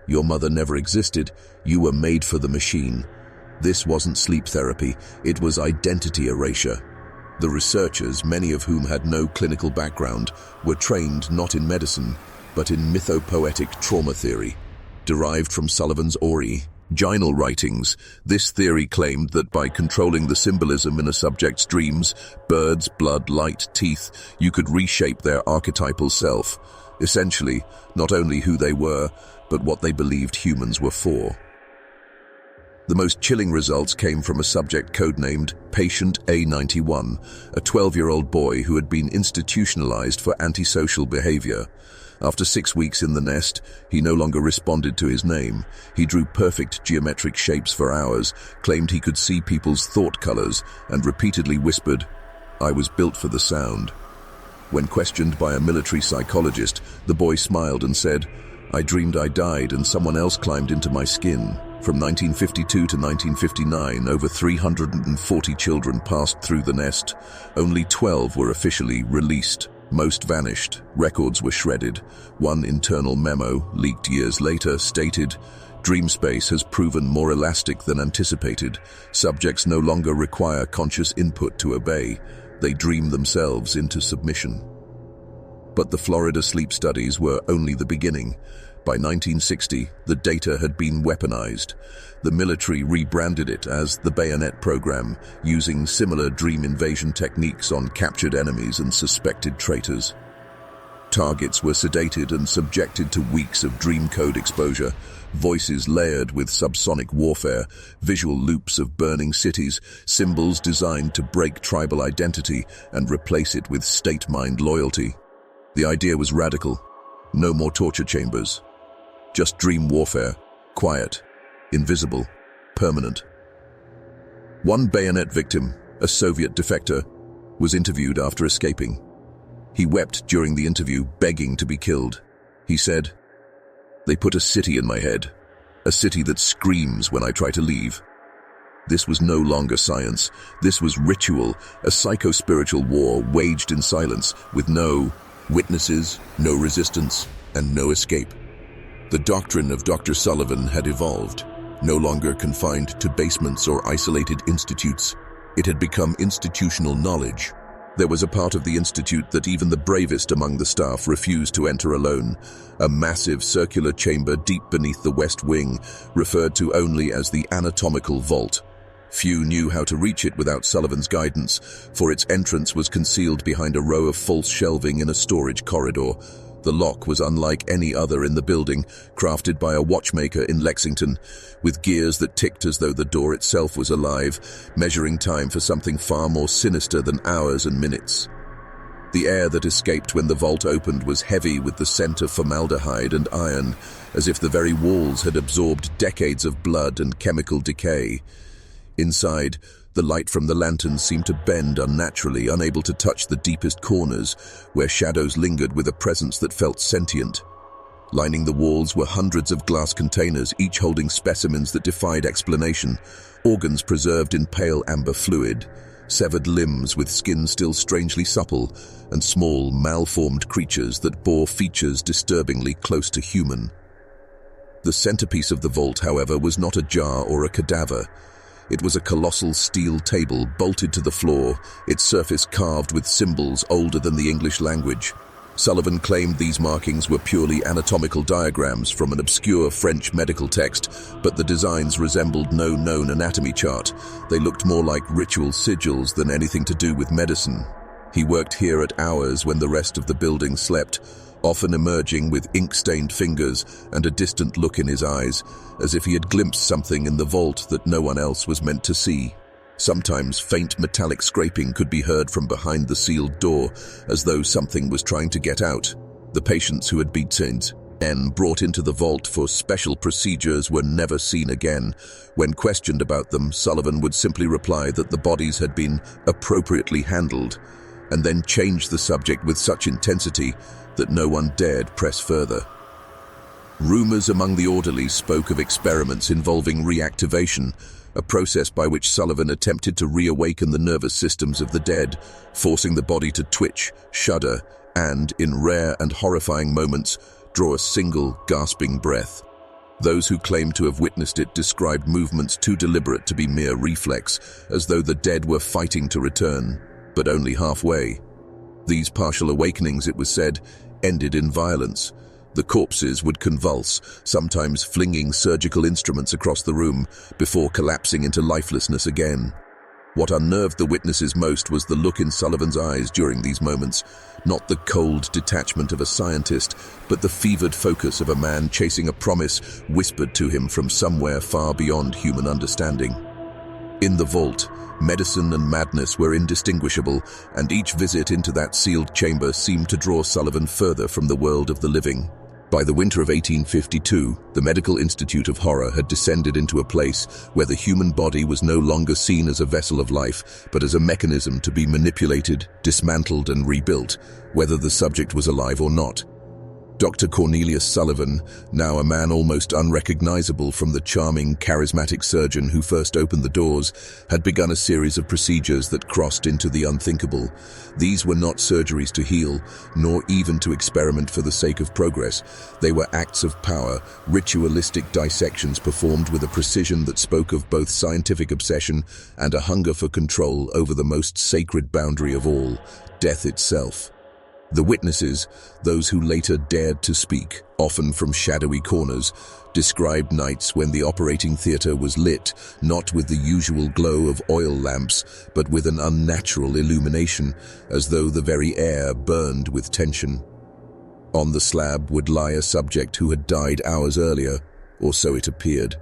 "Your mother never existed," "You were made for the machine." This wasn't sleep therapy, it was identity erasure. The researchers, many of whom had no clinical background, were trained not in medicine, but in mythopoetic trauma theory, derived from Sullivan's original writings. This theory claimed that by controlling the symbolism in a subject's dreams, birds, blood, light, teeth, you could reshape their archetypal self, essentially not only who they were, but what they believed humans were for. The most chilling results came from a subject codenamed Patient A91, a 12-year-old boy who had been institutionalized for antisocial behavior. After 6 weeks in the nest, he no longer responded to his name. He drew perfect geometric shapes for hours, claimed he could see people's thought colors, and repeatedly whispered, "I was built for the sound." When questioned by a military psychologist, the boy smiled and said, "I dreamed I died and someone else climbed into my skin." From 1952 to 1959, over 340 children passed through the nest. Only 12 were officially released. Most vanished, records were shredded. One internal memo, leaked years later, stated, "Dream space has proven more elastic than anticipated. Subjects no longer require conscious input to obey. They dream themselves into submission." But the Florida sleep studies were only the beginning. By 1960, the data had been weaponized. The military rebranded it as the Bayonet Program, using similar dream invasion techniques on captured enemies and suspected traitors. Targets were sedated and subjected to weeks of dream code exposure, voices layered with subsonic warfare, visual loops of burning cities, symbols designed to break tribal identity and replace it with state-mind loyalty. The idea was radical. No more torture chambers. Just dream warfare, quiet, invisible, permanent. One bayonet victim, a Soviet defector, was interviewed after escaping. He wept during the interview, begging to be killed. He said, "They put a city in my head, a city that screams when I try to leave." This was no longer science. This was ritual, a psycho-spiritual war waged in silence, with no witnesses, no resistance, and no escape. The doctrine of Dr. Sullivan had evolved, no longer confined to basements or isolated institutes. It had become institutional knowledge. There was a part of the institute that even the bravest among the staff refused to enter alone, a massive circular chamber deep beneath the west wing, referred to only as the anatomical vault. Few knew how to reach it without Sullivan's guidance, for its entrance was concealed behind a row of false shelving in a storage corridor. The lock was unlike any other in the building, crafted by a watchmaker in Lexington, with gears that ticked as though the door itself was alive, measuring time for something far more sinister than hours and minutes. The air that escaped when the vault opened was heavy with the scent of formaldehyde and iron, as if the very walls had absorbed decades of blood and chemical decay. Inside, the light from the lanterns seemed to bend unnaturally, unable to touch the deepest corners, where shadows lingered with a presence that felt sentient. Lining the walls were hundreds of glass containers, each holding specimens that defied explanation, organs preserved in pale amber fluid, severed limbs with skin still strangely supple, and small, malformed creatures that bore features disturbingly close to human. The centerpiece of the vault, however, was not a jar or a cadaver. It was a colossal steel table bolted to the floor, its surface carved with symbols older than the English language. Sullivan claimed these markings were purely anatomical diagrams from an obscure French medical text, but the designs resembled no known anatomy chart. They looked more like ritual sigils than anything to do with medicine. He worked here at hours when the rest of the building slept, often emerging with ink-stained fingers and a distant look in his eyes, as if he had glimpsed something in the vault that no one else was meant to see. Sometimes faint metallic scraping could be heard from behind the sealed door, as though something was trying to get out. The patients who had been brought into the vault for special procedures were never seen again. When questioned about them, Sullivan would simply reply that the bodies had been appropriately handled, and then change the subject with such intensity that no one dared press further. Rumors among the orderlies spoke of experiments involving reactivation, a process by which Sullivan attempted to reawaken the nervous systems of the dead, forcing the body to twitch, shudder, and, in rare and horrifying moments, draw a single, gasping breath. Those who claimed to have witnessed it described movements too deliberate to be mere reflex, as though the dead were fighting to return, but only halfway. These partial awakenings, it was said, ended in violence. The corpses would convulse, sometimes flinging surgical instruments across the room, before collapsing into lifelessness again. What unnerved the witnesses most was the look in Sullivan's eyes during these moments, not the cold detachment of a scientist, but the fevered focus of a man chasing a promise whispered to him from somewhere far beyond human understanding. In the vault, medicine and madness were indistinguishable, and each visit into that sealed chamber seemed to draw Sullivan further from the world of the living. By the winter of 1852, the Medical Institute of Horror had descended into a place where the human body was no longer seen as a vessel of life, but as a mechanism to be manipulated, dismantled, and rebuilt, whether the subject was alive or not. Dr. Cornelius Sullivan, now a man almost unrecognizable from the charming, charismatic surgeon who first opened the doors, had begun a series of procedures that crossed into the unthinkable. These were not surgeries to heal, nor even to experiment for the sake of progress. They were acts of power, ritualistic dissections performed with a precision that spoke of both scientific obsession and a hunger for control over the most sacred boundary of all, death itself. The witnesses, those who later dared to speak, often from shadowy corners, described nights when the operating theatre was lit, not with the usual glow of oil lamps, but with an unnatural illumination, as though the very air burned with tension. On the slab would lie a subject who had died hours earlier, or so it appeared.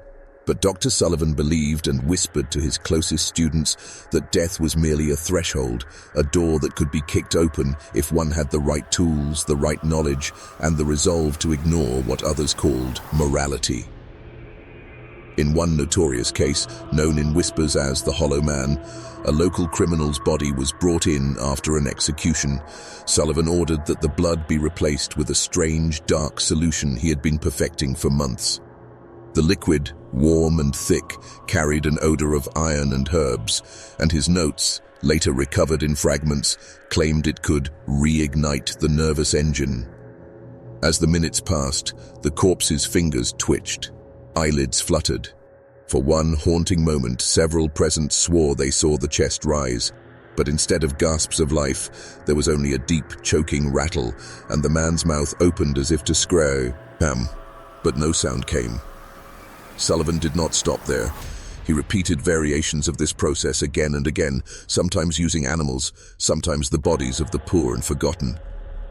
But Dr. Sullivan believed and whispered to his closest students that death was merely a threshold, a door that could be kicked open if one had the right tools, the right knowledge, and the resolve to ignore what others called morality. In one notorious case, known in whispers as the Hollow Man, a local criminal's body was brought in after an execution. Sullivan ordered that the blood be replaced with a strange, dark solution he had been perfecting for months. The liquid, warm and thick, carried an odor of iron and herbs, and his notes, later recovered in fragments, claimed it could reignite the nervous engine. As the minutes passed, the corpse's fingers twitched, eyelids fluttered. For one haunting moment, several present swore they saw the chest rise, but instead of gasps of life, there was only a deep, choking rattle, and the man's mouth opened as if to scream, but no sound came. Sullivan did not stop there. He repeated variations of this process again and again, sometimes using animals, sometimes the bodies of the poor and forgotten.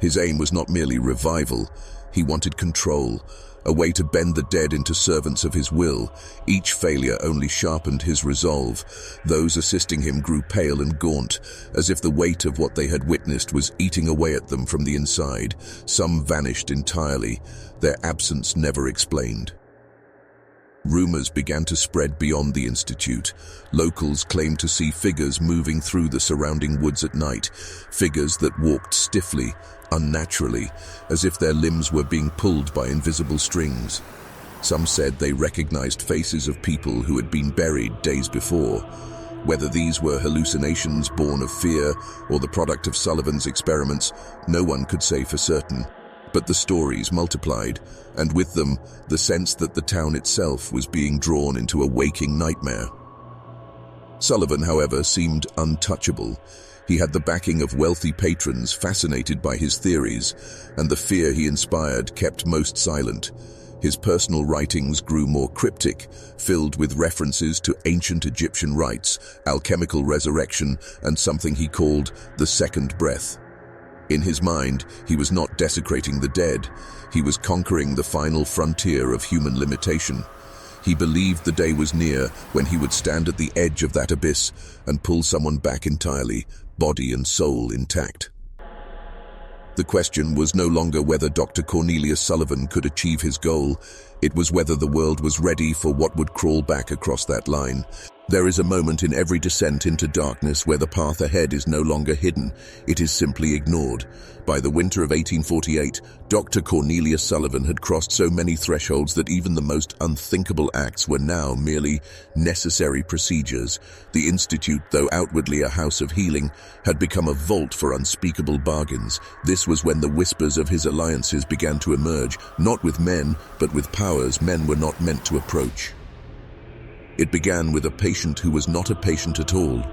His aim was not merely revival. He wanted control, a way to bend the dead into servants of his will. Each failure only sharpened his resolve. Those assisting him grew pale and gaunt, as if the weight of what they had witnessed was eating away at them from the inside. Some vanished entirely, their absence never explained. Rumors began to spread beyond the institute. Locals claimed to see figures moving through the surrounding woods at night, figures that walked stiffly, unnaturally, as if their limbs were being pulled by invisible strings. Some said they recognized faces of people who had been buried days before. Whether these were hallucinations born of fear or the product of Sullivan's experiments, no one could say for certain. But the stories multiplied, and with them, the sense that the town itself was being drawn into a waking nightmare. Sullivan, however, seemed untouchable. He had the backing of wealthy patrons fascinated by his theories, and the fear he inspired kept most silent. His personal writings grew more cryptic, filled with references to ancient Egyptian rites, alchemical resurrection, and something he called the second breath. In his mind, he was not desecrating the dead. He was conquering the final frontier of human limitation. He believed the day was near when he would stand at the edge of that abyss and pull someone back entirely, body and soul intact. The question was no longer whether Dr. Cornelius Sullivan could achieve his goal. It was whether the world was ready for what would crawl back across that line. There is a moment in every descent into darkness where the path ahead is no longer hidden, it is simply ignored. By the winter of 1848, Dr. Cornelius Sullivan had crossed so many thresholds that even the most unthinkable acts were now merely necessary procedures. The Institute, though outwardly a house of healing, had become a vault for unspeakable bargains. This was when the whispers of his alliances began to emerge, not with men, but with powers men were not meant to approach. It began with a patient who was not a patient at all,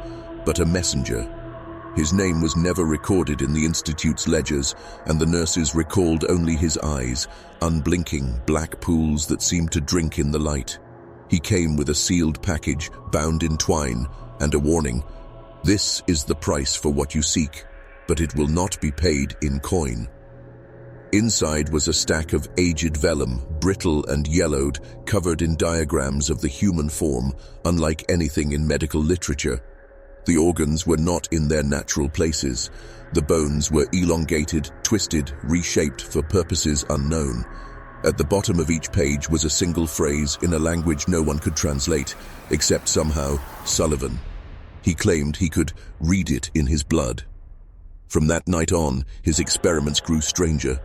but a messenger. His name was never recorded in the Institute's ledgers, and the nurses recalled only his eyes, unblinking black pools that seemed to drink in the light. He came with a sealed package, bound in twine, and a warning: "This is the price for what you seek, but it will not be paid in coin." Inside was a stack of aged vellum, brittle and yellowed, covered in diagrams of the human form, unlike anything in medical literature. The organs were not in their natural places. The bones were elongated, twisted, reshaped for purposes unknown. At the bottom of each page was a single phrase in a language no one could translate, except somehow Sullivan. He claimed he could read it in his blood. From that night on, his experiments grew stranger.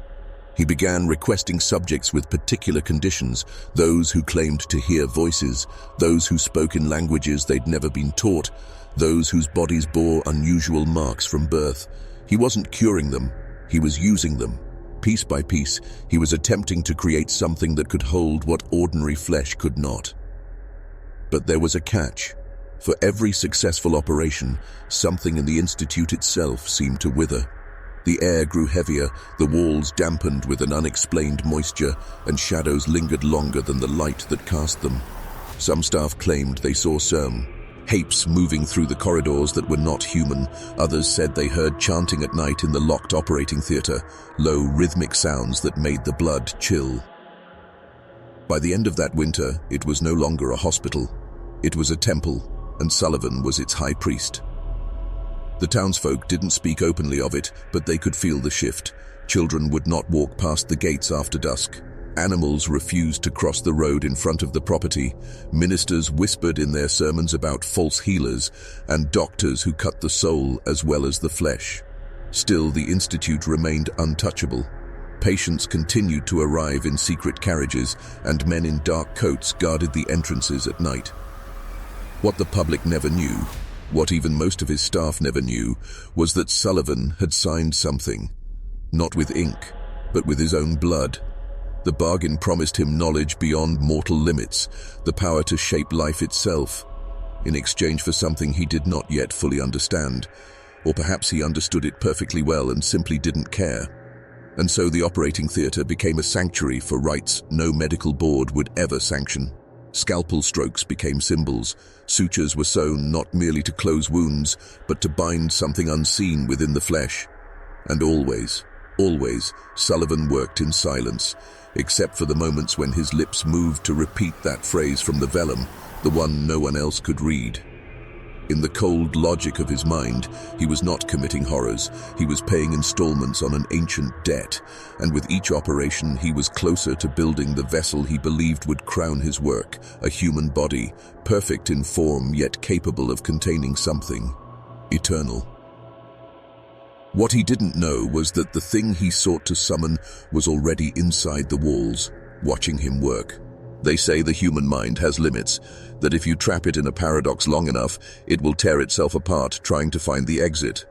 He began requesting subjects with particular conditions, those who claimed to hear voices, those who spoke in languages they'd never been taught, those whose bodies bore unusual marks from birth. He wasn't curing them, he was using them. Piece by piece, he was attempting to create something that could hold what ordinary flesh could not. But there was a catch. For every successful operation, something in the institute itself seemed to wither. The air grew heavier, the walls dampened with an unexplained moisture, and shadows lingered longer than the light that cast them. Some staff claimed they saw some apes moving through the corridors that were not human. Others said they heard chanting at night in the locked operating theater, low rhythmic sounds that made the blood chill. By the end of that winter, it was no longer a hospital. It was a temple, and Sullivan was its high priest. The townsfolk didn't speak openly of it, but they could feel the shift. Children would not walk past the gates after dusk. Animals refused to cross the road in front of the property. Ministers whispered in their sermons about false healers and doctors who cut the soul as well as the flesh. Still, the institute remained untouchable. Patients continued to arrive in secret carriages, and men in dark coats guarded the entrances at night. What the public never knew, what even most of his staff never knew, was that Sullivan had signed something, not with ink, but with his own blood. The bargain promised him knowledge beyond mortal limits, the power to shape life itself, in exchange for something he did not yet fully understand, or perhaps he understood it perfectly well and simply didn't care. And so the operating theater became a sanctuary for rites no medical board would ever sanction. Scalpel strokes became symbols. Sutures were sewn not merely to close wounds, but to bind something unseen within the flesh. And always, Sullivan worked in silence, except for the moments when his lips moved to repeat that phrase from the vellum, the one no one else could read. In the cold logic of his mind, he was not committing horrors. He was paying installments on an ancient debt, and with each operation he was closer to building the vessel he believed would crown his work, a human body, perfect in form yet capable of containing something eternal. What he didn't know was that the thing he sought to summon was already inside the walls, watching him work. They say the human mind has limits, that if you trap it in a paradox long enough, it will tear itself apart trying to find the exit.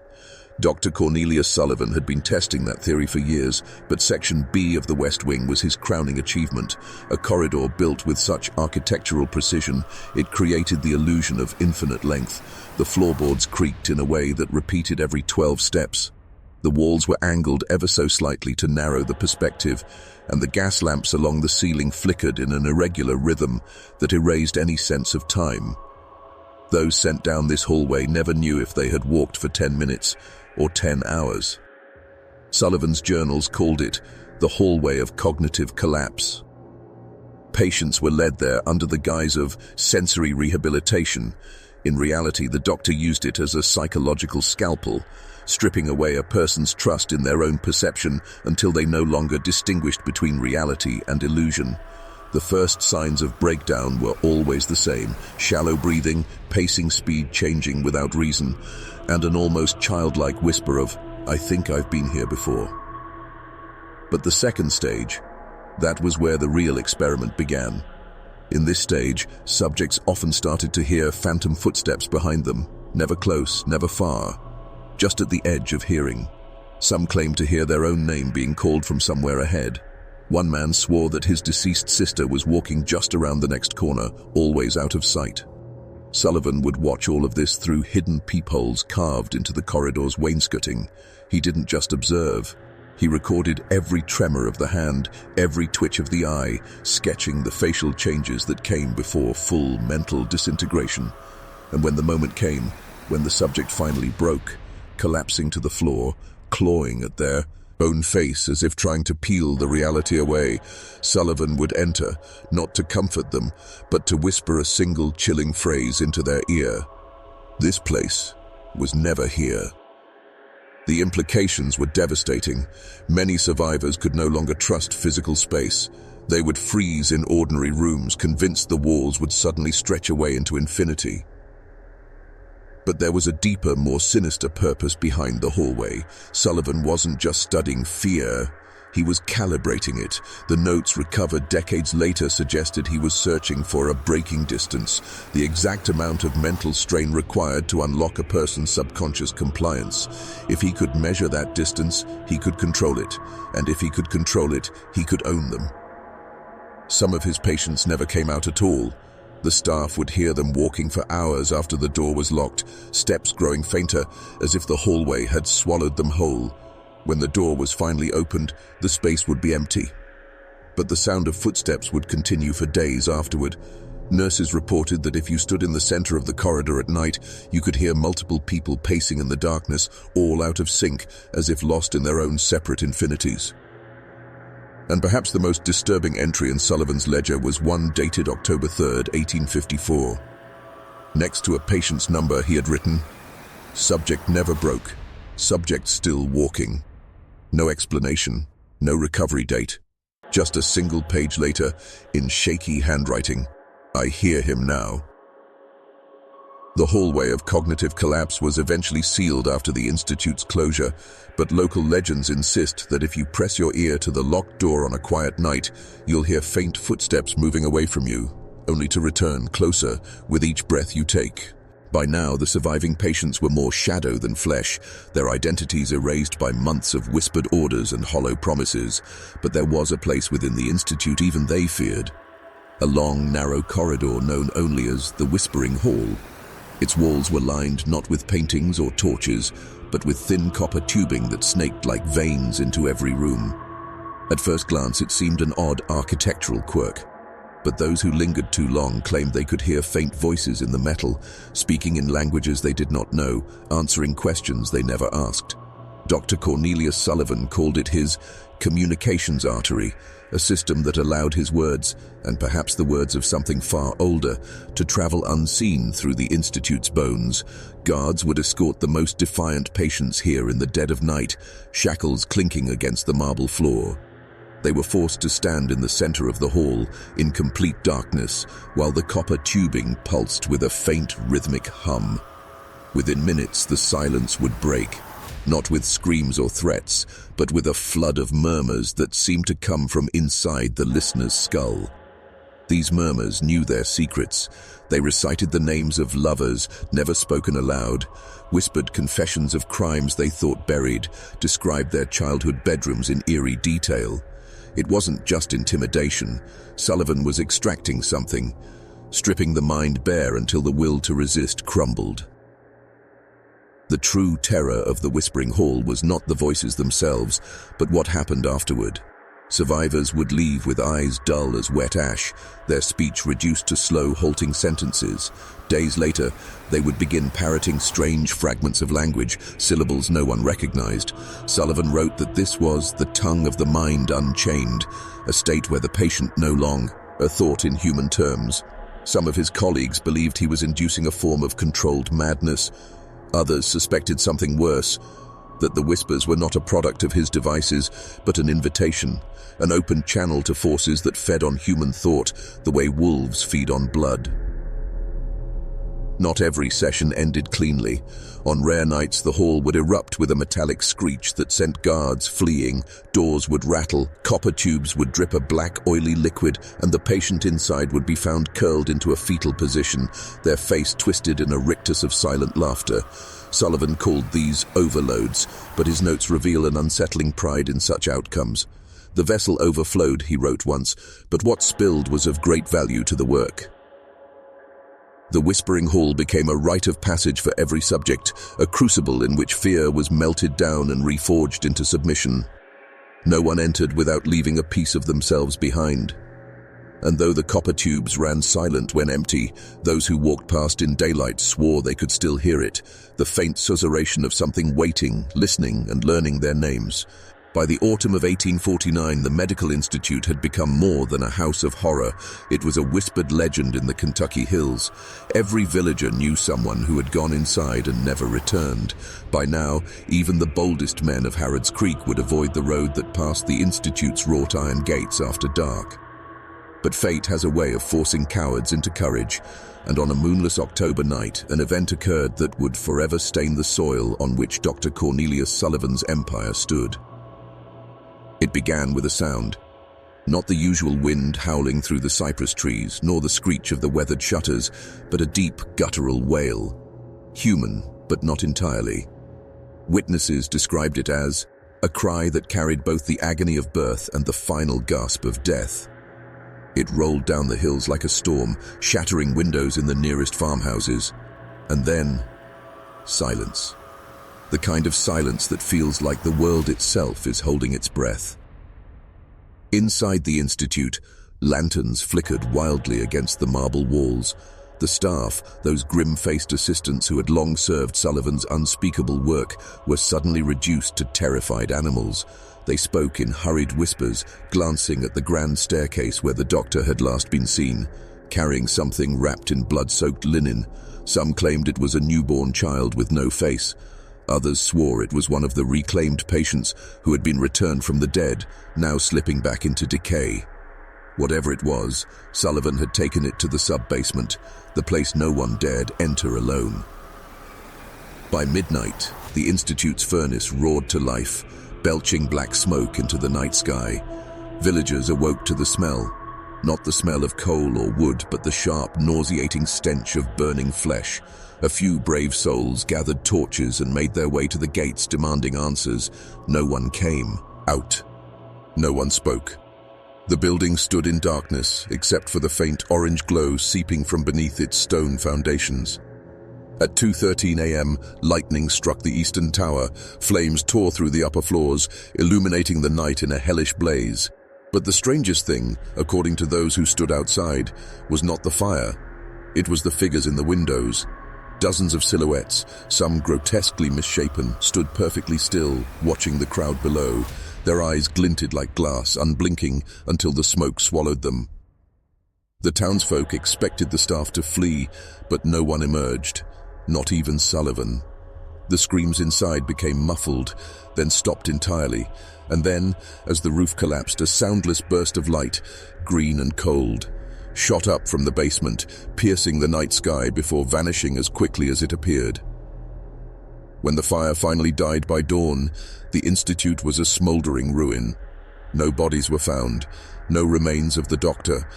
Dr. Cornelius Sullivan had been testing that theory for years, but Section B of the West Wing was his crowning achievement. A corridor built with such architectural precision, it created the illusion of infinite length. The floorboards creaked in a way that repeated every 12 steps. The walls were angled ever so slightly to narrow the perspective, and the gas lamps along the ceiling flickered in an irregular rhythm that erased any sense of time. Those sent down this hallway never knew if they had walked for 10 minutes or 10 hours. Sullivan's journals called it the hallway of cognitive collapse. Patients were led there under the guise of sensory rehabilitation. In reality, the doctor used it as a psychological scalpel, stripping away a person's trust in their own perception until they no longer distinguished between reality and illusion. The first signs of breakdown were always the same: shallow breathing, pacing speed changing without reason, and an almost childlike whisper of, "I think I've been here before." But the second stage, that was where the real experiment began. In this stage, subjects often started to hear phantom footsteps behind them, never close, never far, just at the edge of hearing. Some claimed to hear their own name being called from somewhere ahead. One man swore that his deceased sister was walking just around the next corner, always out of sight. Sullivan would watch all of this through hidden peepholes carved into the corridor's wainscoting. He didn't just observe. He recorded every tremor of the hand, every twitch of the eye, sketching the facial changes that came before full mental disintegration. And when the moment came, when the subject finally broke, collapsing to the floor, clawing at their own face as if trying to peel the reality away, Sullivan would enter, not to comfort them, but to whisper a single chilling phrase into their ear. This place was never here. The implications were devastating. Many survivors could no longer trust physical space. They would freeze in ordinary rooms, convinced the walls would suddenly stretch away into infinity. But there was a deeper, more sinister purpose behind the hallway. Sullivan wasn't just studying fear, He was calibrating it. The notes recovered decades later suggested he was searching for a braking distance, the exact amount of mental strain required to unlock a person's subconscious compliance. If he could measure that distance, he could control it. And if he could control it, he could own them. Some of his patients never came out at all. The staff would hear them walking for hours after the door was locked, steps growing fainter, as if the hallway had swallowed them whole. When the door was finally opened, the space would be empty. But the sound of footsteps would continue for days afterward. Nurses reported that if you stood in the center of the corridor at night, you could hear multiple people pacing in the darkness, all out of sync, as if lost in their own separate infinities. And perhaps the most disturbing entry in Sullivan's ledger was one dated October 3rd, 1854. Next to a patient's number, he had written, "Subject never broke. Subject still walking." No explanation, no recovery date. Just a single page later, in shaky handwriting, "I hear him now." The hallway of cognitive collapse was eventually sealed after the institute's closure, but local legends insist that if you press your ear to the locked door on a quiet night, you'll hear faint footsteps moving away from you, only to return closer with each breath you take. By now, the surviving patients were more shadow than flesh, their identities erased by months of whispered orders and hollow promises. But there was a place within the institute even they feared. A long, narrow corridor known only as the Whispering Hall. Its walls were lined not with paintings or torches, but with thin copper tubing that snaked like veins into every room. At first glance, it seemed an odd architectural quirk. But those who lingered too long claimed they could hear faint voices in the metal, speaking in languages they did not know, answering questions they never asked. Dr. Cornelius Sullivan called it his communications artery, a system that allowed his words, and perhaps the words of something far older, to travel unseen through the Institute's bones. Guards would escort the most defiant patients here in the dead of night, shackles clinking against the marble floor. They were forced to stand in the center of the hall, in complete darkness, while the copper tubing pulsed with a faint rhythmic hum. Within minutes, the silence would break, not with screams or threats, but with a flood of murmurs that seemed to come from inside the listener's skull. These murmurs knew their secrets. They recited the names of lovers never spoken aloud, whispered confessions of crimes they thought buried, described their childhood bedrooms in eerie detail. It wasn't just intimidation. Sullivan was extracting something, stripping the mind bare until the will to resist crumbled. The true terror of the Whispering Hall was not the voices themselves, but what happened afterward. Survivors would leave with eyes dull as wet ash, their speech reduced to slow, halting sentences. Days later, they would begin parroting strange fragments of language, syllables no one recognized. Sullivan wrote that this was the tongue of the mind unchained, a state where the patient no longer a thought in human terms. Some of his colleagues believed he was inducing a form of controlled madness. Others suspected something worse, that the whispers were not a product of his devices, but an invitation, an open channel to forces that fed on human thought, the way wolves feed on blood. Not every session ended cleanly. On rare nights, the hall would erupt with a metallic screech that sent guards fleeing, doors would rattle, copper tubes would drip a black, oily liquid, and the patient inside would be found curled into a fetal position, their face twisted in a rictus of silent laughter. Sullivan called these overloads, but his notes reveal an unsettling pride in such outcomes. "The vessel overflowed," he wrote once, "but what spilled was of great value to the work." The Whispering Hall became a rite of passage for every subject, a crucible in which fear was melted down and reforged into submission. No one entered without leaving a piece of themselves behind. And though the copper tubes ran silent when empty, those who walked past in daylight swore they could still hear it, the faint susurration of something waiting, listening, and learning their names. By the autumn of 1849, the Medical Institute had become more than a house of horror. It was a whispered legend in the Kentucky hills. Every villager knew someone who had gone inside and never returned. By now, even the boldest men of Harrods Creek would avoid the road that passed the Institute's wrought iron gates after dark. But fate has a way of forcing cowards into courage, and on a moonless October night, an event occurred that would forever stain the soil on which Dr. Cornelius Sullivan's empire stood. It began with a sound. Not the usual wind howling through the cypress trees, nor the screech of the weathered shutters, but a deep, guttural wail. Human, but not entirely. Witnesses described it as a cry that carried both the agony of birth and the final gasp of death. It rolled down the hills like a storm, shattering windows in the nearest farmhouses. And then, silence. The kind of silence that feels like the world itself is holding its breath. Inside the institute, lanterns flickered wildly against the marble walls. The staff, those grim-faced assistants who had long served Sullivan's unspeakable work, were suddenly reduced to terrified animals. They spoke in hurried whispers, glancing at the grand staircase where the doctor had last been seen, carrying something wrapped in blood-soaked linen. Some claimed it was a newborn child with no face. Others swore it was one of the reclaimed patients who had been returned from the dead, now slipping back into decay. Whatever it was, Sullivan had taken it to the sub-basement, the place no one dared enter alone. By midnight, the institute's furnace roared to life, belching black smoke into the night sky. Villagers awoke to the smell. Not the smell of coal or wood, but the sharp, nauseating stench of burning flesh. A few brave souls gathered torches and made their way to the gates demanding answers. No one came. Out. No one spoke. The building stood in darkness, except for the faint orange glow seeping from beneath its stone foundations. At 2:13 a.m., lightning struck the eastern tower. Flames tore through the upper floors, illuminating the night in a hellish blaze. But the strangest thing, according to those who stood outside, was not the fire. It was the figures in the windows. Dozens of silhouettes, some grotesquely misshapen, stood perfectly still, watching the crowd below. Their eyes glinted like glass, unblinking, until the smoke swallowed them. The townsfolk expected the staff to flee, but no one emerged, not even Sullivan. The screams inside became muffled, then stopped entirely, and then, as the roof collapsed, a soundless burst of light, green and cold, shot up from the basement, piercing the night sky before vanishing as quickly as it appeared. When the fire finally died by dawn, the institute was a smoldering ruin. No bodies were found, no remains of the doctor,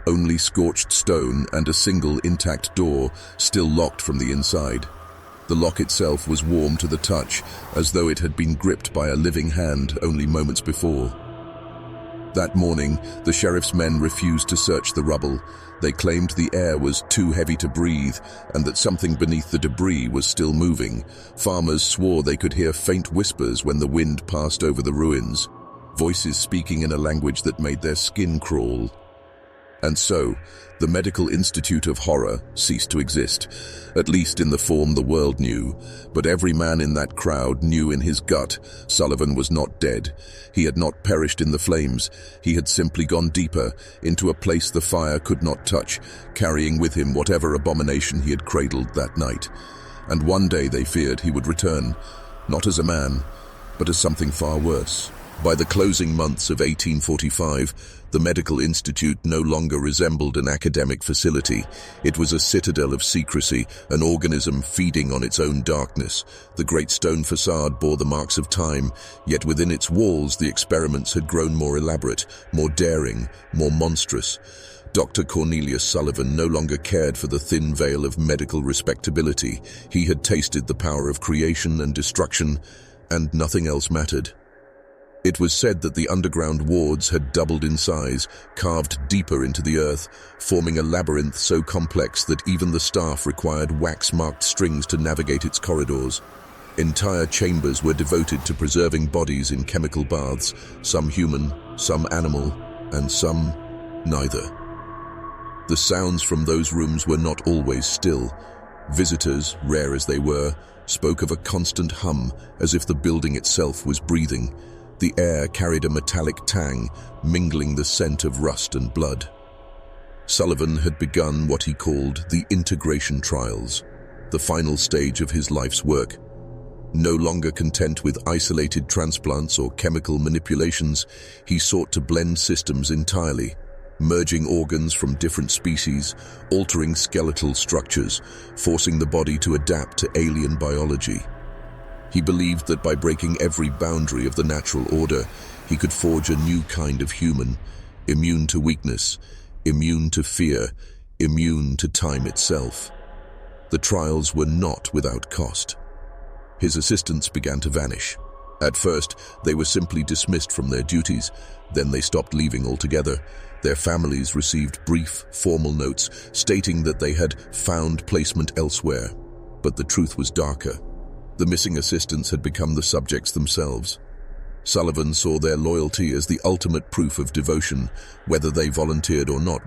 only scorched stone and a single intact door, still locked from the inside. The lock itself was warm to the touch, as though it had been gripped by a living hand only moments before. That morning, the sheriff's men refused to search the rubble. They claimed the air was too heavy to breathe and that something beneath the debris was still moving. Farmers swore they could hear faint whispers when the wind passed over the ruins, voices speaking in a language that made their skin crawl. And so, the Medical Institute of Horror ceased to exist, at least in the form the world knew. But every man in that crowd knew in his gut Sullivan was not dead. He had not perished in the flames. He had simply gone deeper, into a place the fire could not touch, carrying with him whatever abomination he had cradled that night. And one day they feared he would return, not as a man, but as something far worse. By the closing months of 1845, the Medical Institute no longer resembled an academic facility. It was a citadel of secrecy, an organism feeding on its own darkness. The great stone facade bore the marks of time, yet within its walls the experiments had grown more elaborate, more daring, more monstrous. Dr. Cornelius Sullivan no longer cared for the thin veil of medical respectability. He had tasted the power of creation and destruction, and nothing else mattered. It was said that the underground wards had doubled in size, carved deeper into the earth, forming a labyrinth so complex that even the staff required wax-marked strings to navigate its corridors. Entire chambers were devoted to preserving bodies in chemical baths, some human, some animal, and some neither. The sounds from those rooms were not always still. Visitors, rare as they were, spoke of a constant hum, as if the building itself was breathing. The air carried a metallic tang, mingling the scent of rust and blood. Sullivan had begun what he called the integration trials, the final stage of his life's work. No longer content with isolated transplants or chemical manipulations, he sought to blend systems entirely, merging organs from different species, altering skeletal structures, forcing the body to adapt to alien biology. He believed that by breaking every boundary of the natural order, he could forge a new kind of human, immune to weakness, immune to fear, immune to time itself. The trials were not without cost. His assistants began to vanish. At first, they were simply dismissed from their duties. Then they stopped leaving altogether. Their families received brief, formal notes stating that they had found placement elsewhere. But the truth was darker. The missing assistants had become the subjects themselves. Sullivan saw their loyalty as the ultimate proof of devotion, whether they volunteered or not,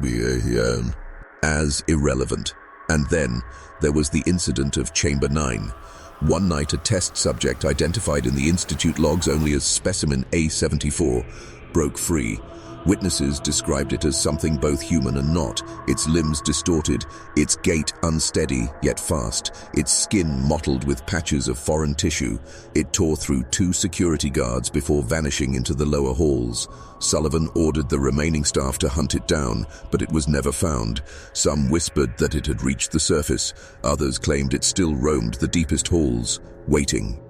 as irrelevant. And then there was the incident of Chamber 9. One night, a test subject identified in the Institute logs only as specimen A74 broke free. Witnesses described it as something both human and not, its limbs distorted, its gait unsteady yet fast, its skin mottled with patches of foreign tissue. It tore through 2 security guards before vanishing into the lower halls. Sullivan ordered the remaining staff to hunt it down, but it was never found. Some whispered that it had reached the surface. Others claimed it still roamed the deepest halls, waiting.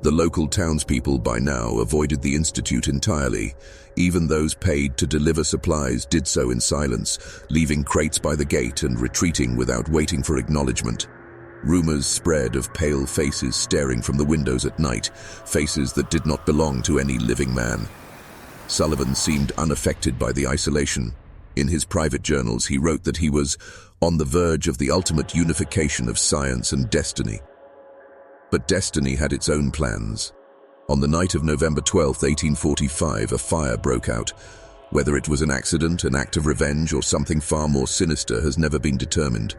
The local townspeople by now avoided the Institute entirely. Even those paid to deliver supplies did so in silence, leaving crates by the gate and retreating without waiting for acknowledgement. Rumors spread of pale faces staring from the windows at night, faces that did not belong to any living man. Sullivan seemed unaffected by the isolation. In his private journals, he wrote that he was on the verge of the ultimate unification of science and destiny. But destiny had its own plans. On the night of November 12, 1845, a fire broke out. Whether it was an accident, an act of revenge, or something far more sinister has never been determined.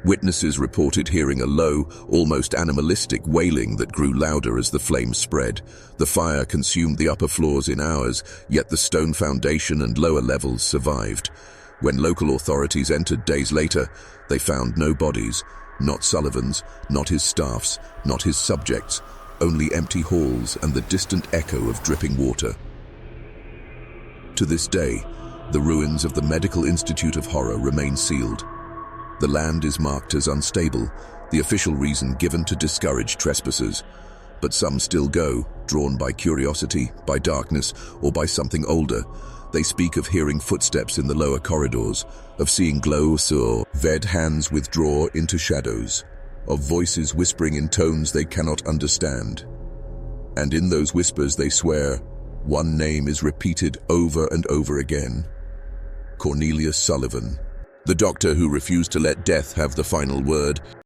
Witnesses reported hearing a low, almost animalistic wailing that grew louder as the flames spread. The fire consumed the upper floors in hours, yet the stone foundation and lower levels survived. When local authorities entered days later, they found no bodies. Not Sullivan's, not his staff's, not his subjects, only empty halls and the distant echo of dripping water. To this day, the ruins of the Medical Institute of Horror remain sealed. The land is marked as unstable, the official reason given to discourage trespassers. But some still go, drawn by curiosity, by darkness, or by something older. They speak of hearing footsteps in the lower corridors, of seeing glows or red hands withdraw into shadows, of voices whispering in tones they cannot understand. And in those whispers they swear, one name is repeated over and over again. Cornelius Sullivan, the doctor who refused to let death have the final word.